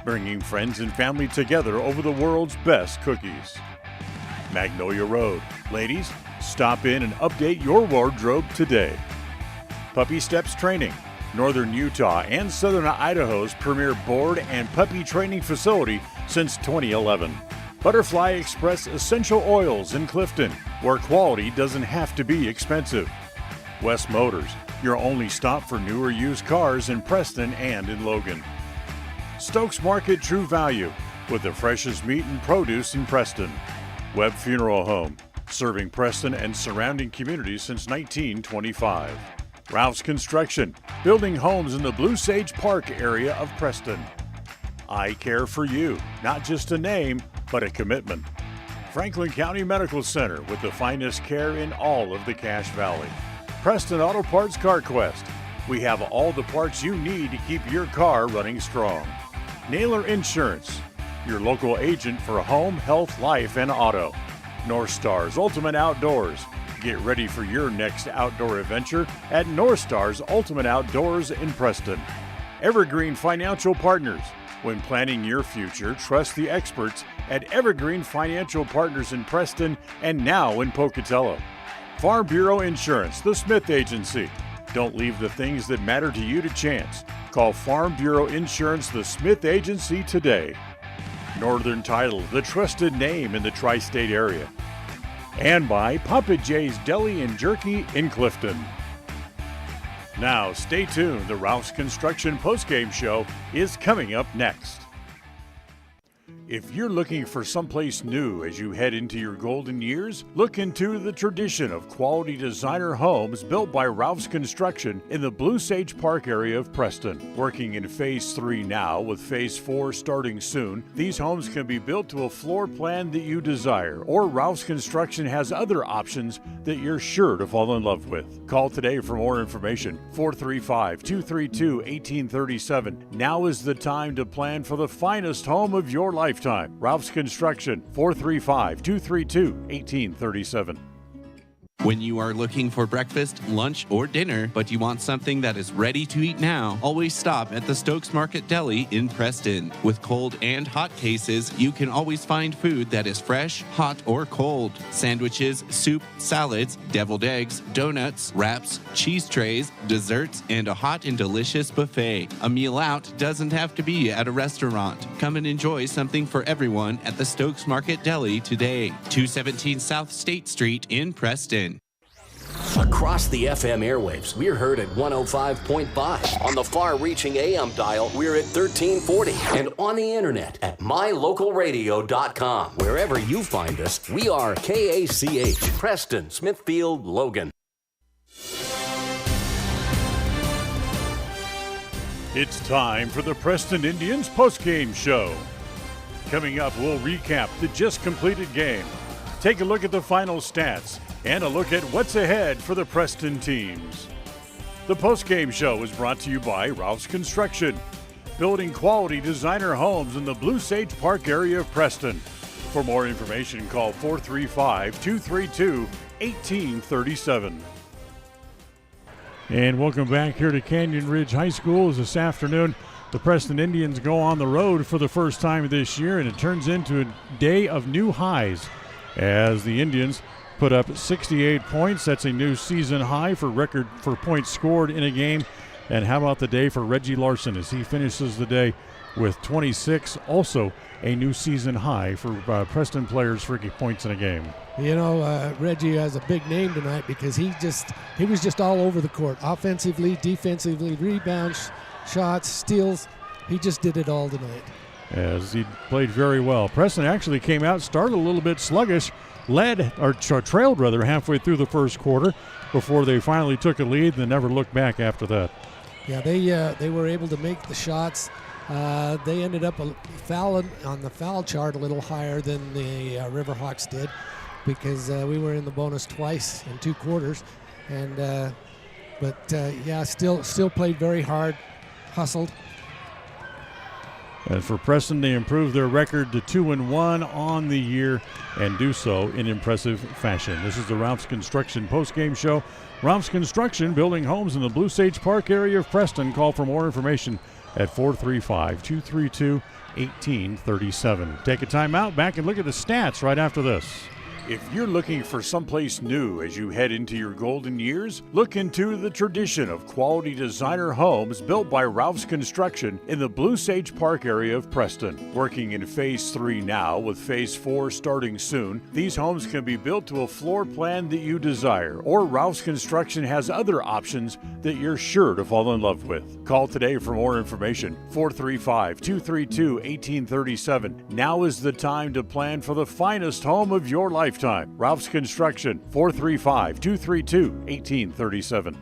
bringing friends and family together over the world's best cookies. Magnolia Road. Ladies, stop in and update your wardrobe today. Puppy Steps Training. Northern Utah and Southern Idaho's premier board and puppy training facility since 2011. Butterfly Express Essential Oils in Clifton, where quality doesn't have to be expensive. West Motors, your only stop for new or used cars in Preston and in Logan. Stokes Market True Value, with the freshest meat and produce in Preston. Webb Funeral Home, serving Preston and surrounding communities since 1925. Ralph's Construction, building homes in the Blue Sage Park area of Preston. I Care for You, not just a name, but a commitment. Franklin County Medical Center, with the finest care in all of the Cache Valley. Preston Auto Parts CarQuest, we have all the parts you need to keep your car running strong. Naylor Insurance, your local agent for home, health, life, and auto. North Stars Ultimate Outdoors. Get ready for your next outdoor adventure at North Stars Ultimate Outdoors in Preston. Evergreen Financial Partners. When planning your future, trust the experts at Evergreen Financial Partners in Preston and now in Pocatello. Farm Bureau Insurance, the Smith Agency. Don't leave the things that matter to you to chance. Call Farm Bureau Insurance, the Smith Agency today. Northern Title, the trusted name in the tri-state area. And by Papa J's Deli and Jerky in Clifton. Now, stay tuned. The Ralph's Construction postgame show is coming up next. If you're looking for someplace new as you head into your golden years, look into the tradition of quality designer homes built by Ralph's Construction in the Blue Sage Park area of Preston. Working in Phase 3 now, with Phase 4 starting soon, these homes can be built to a floor plan that you desire, or Ralph's Construction has other options that you're sure to fall in love with. Call today for more information, 435-232-1837. Now is the time to plan for the finest home of your lifetime. Ralph's Construction, 435-232-1837. When you are looking for breakfast, lunch, or dinner, but you want something that is ready to eat now, always stop at the Stokes Market Deli in Preston. With cold and hot cases, you can always find food that is fresh, hot, or cold. Sandwiches, soup, salads, deviled eggs, donuts, wraps, cheese trays, desserts, and a hot and delicious buffet. A meal out doesn't have to be at a restaurant. Come and enjoy something for everyone at the Stokes Market Deli today. 217 South State Street in Preston. Across the FM airwaves, we're heard at 105.5. On the far-reaching AM dial, we're at 1340. And on the internet at mylocalradio.com. Wherever you find us, we are KACH, Preston, Smithfield, Logan. It's time for the Preston Indians postgame show. Coming up, we'll recap the just completed game, take a look at the final stats, and a look at what's ahead for the Preston teams. The postgame show is brought to you by Ralph's Construction, building quality designer homes in the Blue Sage Park area of Preston. For more information, call 435-232-1837. And welcome back here to Canyon Ridge High School. As this afternoon, the Preston Indians go on the road for the first time this year, and it turns into a day of new highs as the Indians put up 68 points. That's a new season high for record for points scored in a game. And how about the day for Reggie Larson as he finishes the day with 26, also a new season high for Preston players for points in a game. You know, Reggie has a big name tonight because he was just all over the court, offensively, defensively, rebounds, shots, steals. He just did it all tonight. As he played very well. Preston actually came out, started a little bit sluggish, trailed rather halfway through the first quarter before they finally took a lead and never looked back after that. Yeah, they were able to make the shots. They ended up fouling on the foul chart a little higher than the Riverhawks did because we were in the bonus twice in 2 quarters, and still played very hard, hustled. And for Preston, they improved their record to 2-1 on the year and do so in impressive fashion. This is the Ralph's Construction postgame show. Ralph's Construction, building homes in the Blue Sage Park area of Preston. Call for more information at 435-232-1837. Take a timeout, back and look at the stats right after this. If you're looking for someplace new as you head into your golden years, look into the tradition of quality designer homes built by Ralph's Construction in the Blue Sage Park area of Preston. Working in Phase 3 now, with Phase 4 starting soon, these homes can be built to a floor plan that you desire, or Ralph's Construction has other options that you're sure to fall in love with. Call today for more information, 435-232-1837. Now is the time to plan for the finest home of your lifetime. Ralph's Construction, 435-232-1837.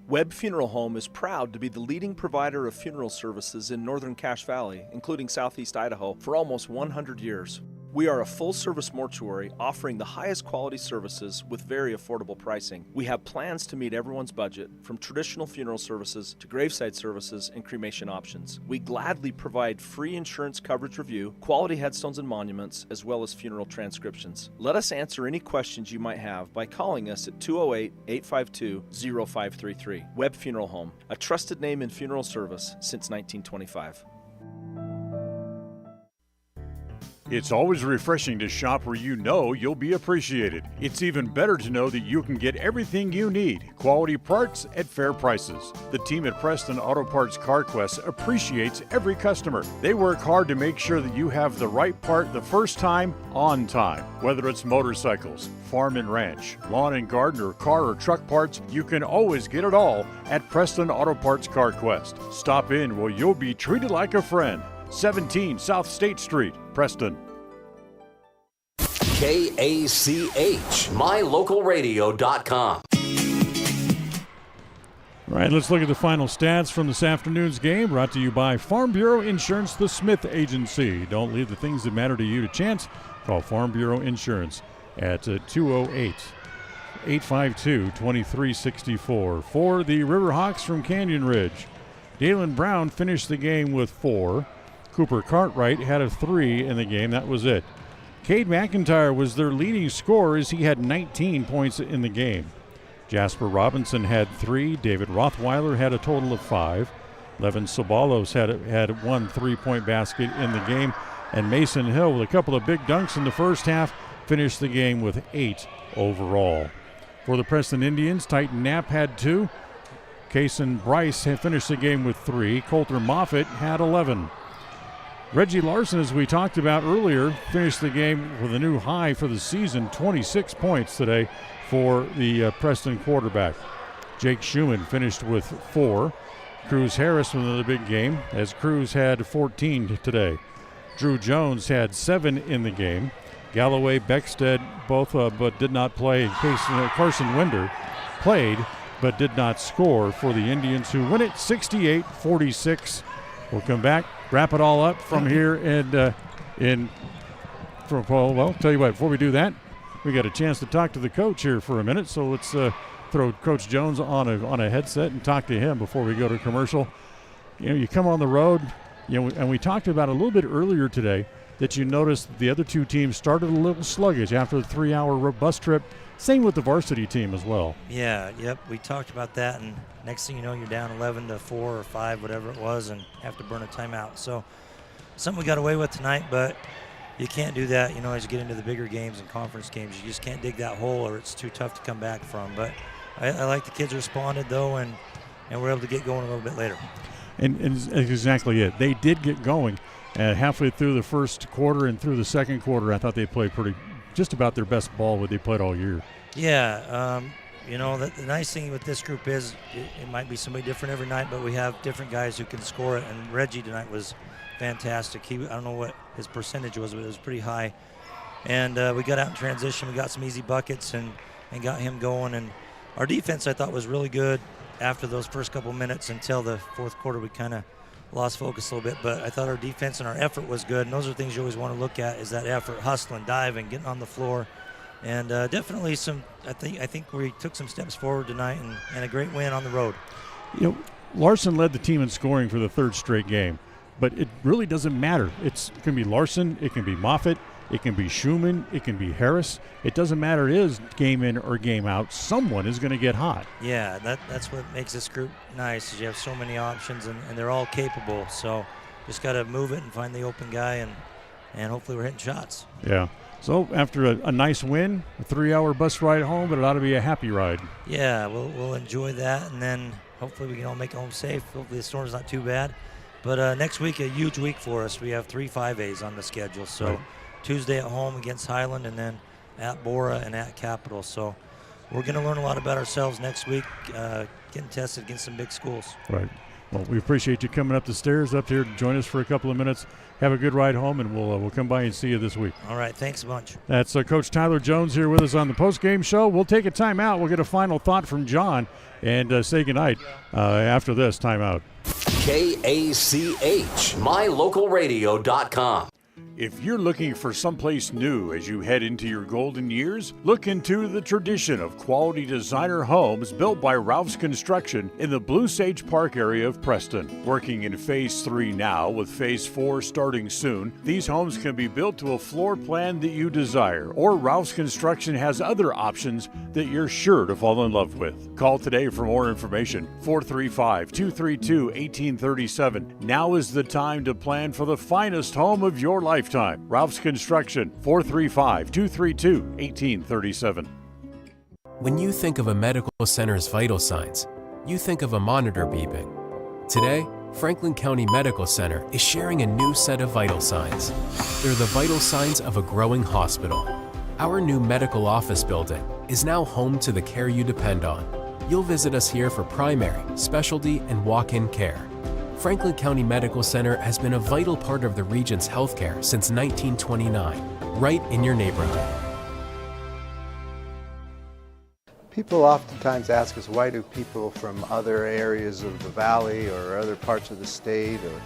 Webb Funeral Home is proud to be the leading provider of funeral services in northern Cache Valley, including southeast Idaho, for almost 100 years. We are a full-service mortuary offering the highest quality services with very affordable pricing. We have plans to meet everyone's budget, from traditional funeral services to graveside services and cremation options. We gladly provide free insurance coverage review, quality headstones and monuments, as well as funeral transcriptions. Let us answer any questions you might have by calling us at 208-852-0533. Webb Funeral Home, a trusted name in funeral service since 1925. It's always refreshing to shop where you know you'll be appreciated. It's even better to know that you can get everything you need, quality parts at fair prices. The team at Preston Auto Parts CarQuest appreciates every customer. They work hard to make sure that you have the right part the first time, on time. Whether it's motorcycles, farm and ranch, lawn and garden, or car or truck parts, you can always get it all at Preston Auto Parts CarQuest. Stop in where you'll be treated like a friend. 17 South State Street, Preston. KACH, mylocalradio.com. All right, let's look at the final stats from this afternoon's game, brought to you by Farm Bureau Insurance, the Smith Agency. Don't leave the things that matter to you to chance. Call Farm Bureau Insurance at 208-852-2364. For the Riverhawks from Canyon Ridge, Dalen Brown finished the game with 4. Cooper Cartwright had a 3 in the game. That was it. Cade McIntyre was their leading scorer as he had 19 points in the game. Jasper Robinson had 3. David Rothweiler had a total of 5. Levin Sobalos had 1 3-point basket in the game. And Mason Hill, with a couple of big dunks in the first half, finished the game with 8 overall. For the Preston Indians, Titan Knapp had 2. Kason Bryce had finished the game with 3. Coulter Moffitt had 11. Reggie Larson, as we talked about earlier, finished the game with a new high for the season, 26 points today for the Preston quarterback. Jake Schumann finished with 4. Cruz Harris with another big game, as Cruz had 14 today. Drew Jones had 7 in the game. Galloway, Beckstead both but did not play. Carson Winder played but did not score for the Indians, who win it 68-46. We'll come back, wrap it all up from here, and well, tell you what, before we do that, we got a chance to talk to the coach here for a minute, so let's throw Coach Jones on a headset and talk to him before we go to commercial. You know, you come on the road, you know, and we talked about a little bit earlier today that you noticed the other two teams started a little sluggish after the 3-hour bus trip. Same with the varsity team as well. Yeah, yep, we talked about that, and next thing you know, you're down 11-4 or 5, whatever it was, and have to burn a timeout. So something we got away with tonight, but you can't do that, you know, as you get into the bigger games and conference games. You just can't dig that hole, or it's too tough to come back from. But I like the kids responded, though, and we're able to get going a little bit later. And exactly it. They did get going. Halfway through the first quarter and through the second quarter, I thought they played just about their best ball that they played all year. Yeah, you know, the nice thing with this group is it might be somebody different every night, but we have different guys who can score it. And Reggie tonight was fantastic. I don't know what his percentage was, but it was pretty high. And we got out in transition. We got some easy buckets and got him going. And our defense, I thought, was really good after those first couple minutes until the fourth quarter. We kind of lost focus a little bit, but I thought our defense and our effort was good. And those are things you always want to look at, is that effort, hustling, diving, getting on the floor. And definitely I think we took some steps forward tonight, and a great win on the road. You know, Larson led the team in scoring for the third straight game, but it really doesn't matter. It can be Larson, it can be Moffitt, it can be Schumann, it can be Harris. It doesn't matter, it is game in or game out. Someone is going to get hot. Yeah, that's what makes this group nice, is you have so many options, and they're all capable. So just got to move it and find the open guy, and hopefully we're hitting shots. Yeah. So after a nice win, a 3-hour bus ride home, but it ought to be a happy ride. Yeah, we'll enjoy that, and then hopefully we can all make it home safe. Hopefully the storm's not too bad. But next week, a huge week for us. We have 3 5As on the schedule. So Right. Tuesday at home against Highland, and then at Bora and at Capital. So we're going to learn a lot about ourselves next week, getting tested against some big schools. Right. Well, we appreciate you coming up the stairs up here to join us for a couple of minutes. Have a good ride home, and we'll come by and see you this week. All right, thanks a bunch. That's Coach Tyler Jones here with us on the post-game show. We'll take a timeout. We'll get a final thought from John and say goodnight after this timeout. KACH, mylocalradio.com. If you're looking for someplace new as you head into your golden years, look into the tradition of quality designer homes built by Ralph's Construction in the Blue Sage Park area of Preston. Working in Phase 3 now, with Phase 4 starting soon, these homes can be built to a floor plan that you desire, or Ralph's Construction has other options that you're sure to fall in love with. Call today for more information, 435-232-1837. Now is the time to plan for the finest home of your lifetime. Ralph's Construction, 435-232-1837. When you think of a medical center's vital signs, you think of a monitor beeping. Today, Franklin County Medical Center is sharing a new set of vital signs. They're the vital signs of a growing hospital. Our new medical office building is now home to the care you depend on. You'll visit us here for primary, specialty, and walk-in care. Franklin County Medical Center has been a vital part of the region's healthcare since 1929, right in your neighborhood. People oftentimes ask us, why do people from other areas of the valley or other parts of the state or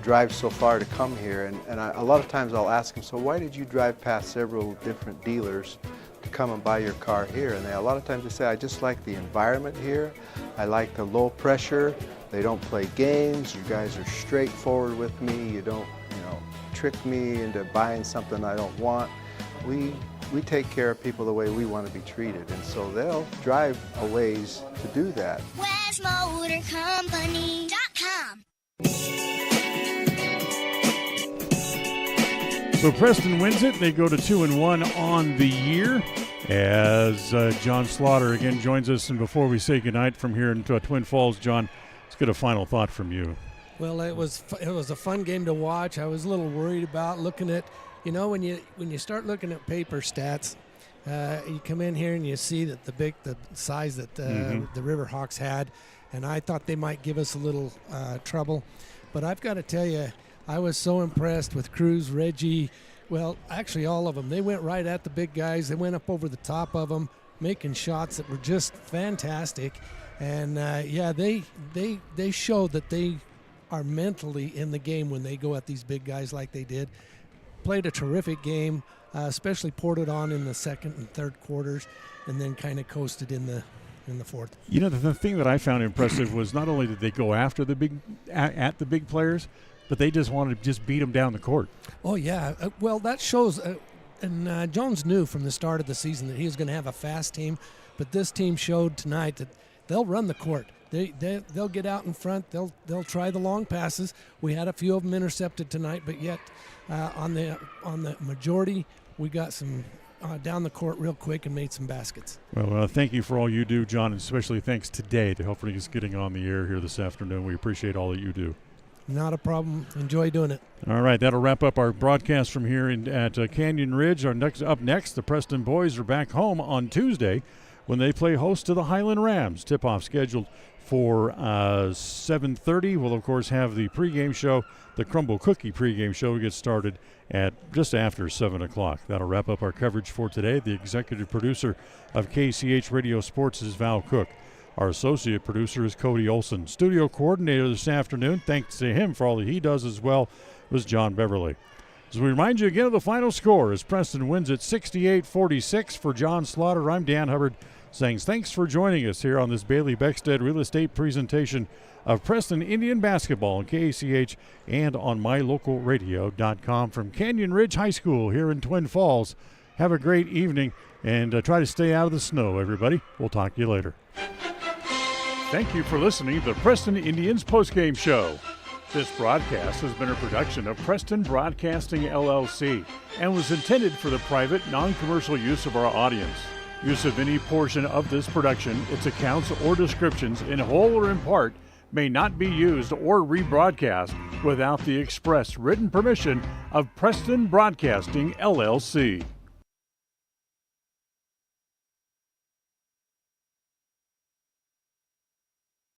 drive so far to come here? And a lot of times I'll ask them, so why did you drive past several different dealers to come and buy your car here? And a lot of times they say, I just like the environment here. I like the low pressure. They don't play games. You guys are straightforward with me. You don't, trick me into buying something I don't want. We take care of people the way we want to be treated, and so they'll drive a ways to do that. WestMotorCompany.com. So Preston wins it. They go to 2-1 on the year as John Slaughter again joins us. And before we say goodnight from here into Twin Falls, John, let's get a final thought from you. Well, it was a fun game to watch. I was a little worried about looking at, when you start looking at paper stats, you come in here and you see that the size that the Riverhawks had, and I thought they might give us a little trouble. But I've got to tell you, I was so impressed with Cruz, Reggie, well, actually all of them. They went right at the big guys. They went up over the top of them, making shots that were just fantastic. And, they showed that they are mentally in the game when they go at these big guys like they did. Played a terrific game, especially poured it on in the second and third quarters, and then kind of coasted in the fourth. The thing that I found impressive was not only did they go after the big players, but they just wanted to just beat them down the court. Oh, yeah. Well, that shows and Jones knew from the start of the season that he was going to have a fast team, but this team showed tonight that they'll run the court. They'll get out in front. They'll try the long passes. We had a few of them intercepted tonight, but yet on the majority, we got some down the court real quick and made some baskets. Well, thank you for all you do, John, and especially thanks today to helping us getting on the air here this afternoon. We appreciate all that you do. Not a problem. Enjoy doing it. All right, that'll wrap up our broadcast from here at Canyon Ridge. Up next, the Preston boys are back home on Tuesday when they play host to the Highland Rams. Tip-off scheduled for 7:30. We'll, of course, have the pregame show. The Crumble Cookie pregame show gets started at just after 7 o'clock. That'll wrap up our coverage for today. The executive producer of KCH Radio Sports is Val Cook. Our associate producer is Cody Olson. Studio coordinator this afternoon, thanks to him for all that he does as well, was John Beverly. As we remind you again of the final score as Preston wins at 68-46. For John Slaughter, I'm Dan Hubbard, saying thanks for joining us here on this Bailey Beckstead Real Estate presentation of Preston Indian basketball on KACH and on mylocalradio.com from Canyon Ridge High School here in Twin Falls. Have a great evening and try to stay out of the snow, everybody. We'll talk to you later. Thank you for listening to the Preston Indians postgame show. This broadcast has been a production of Preston Broadcasting LLC and was intended for the private, non-commercial use of our audience. Use of any portion of this production, its accounts or descriptions, in whole or in part, may not be used or rebroadcast without the express written permission of Preston Broadcasting LLC.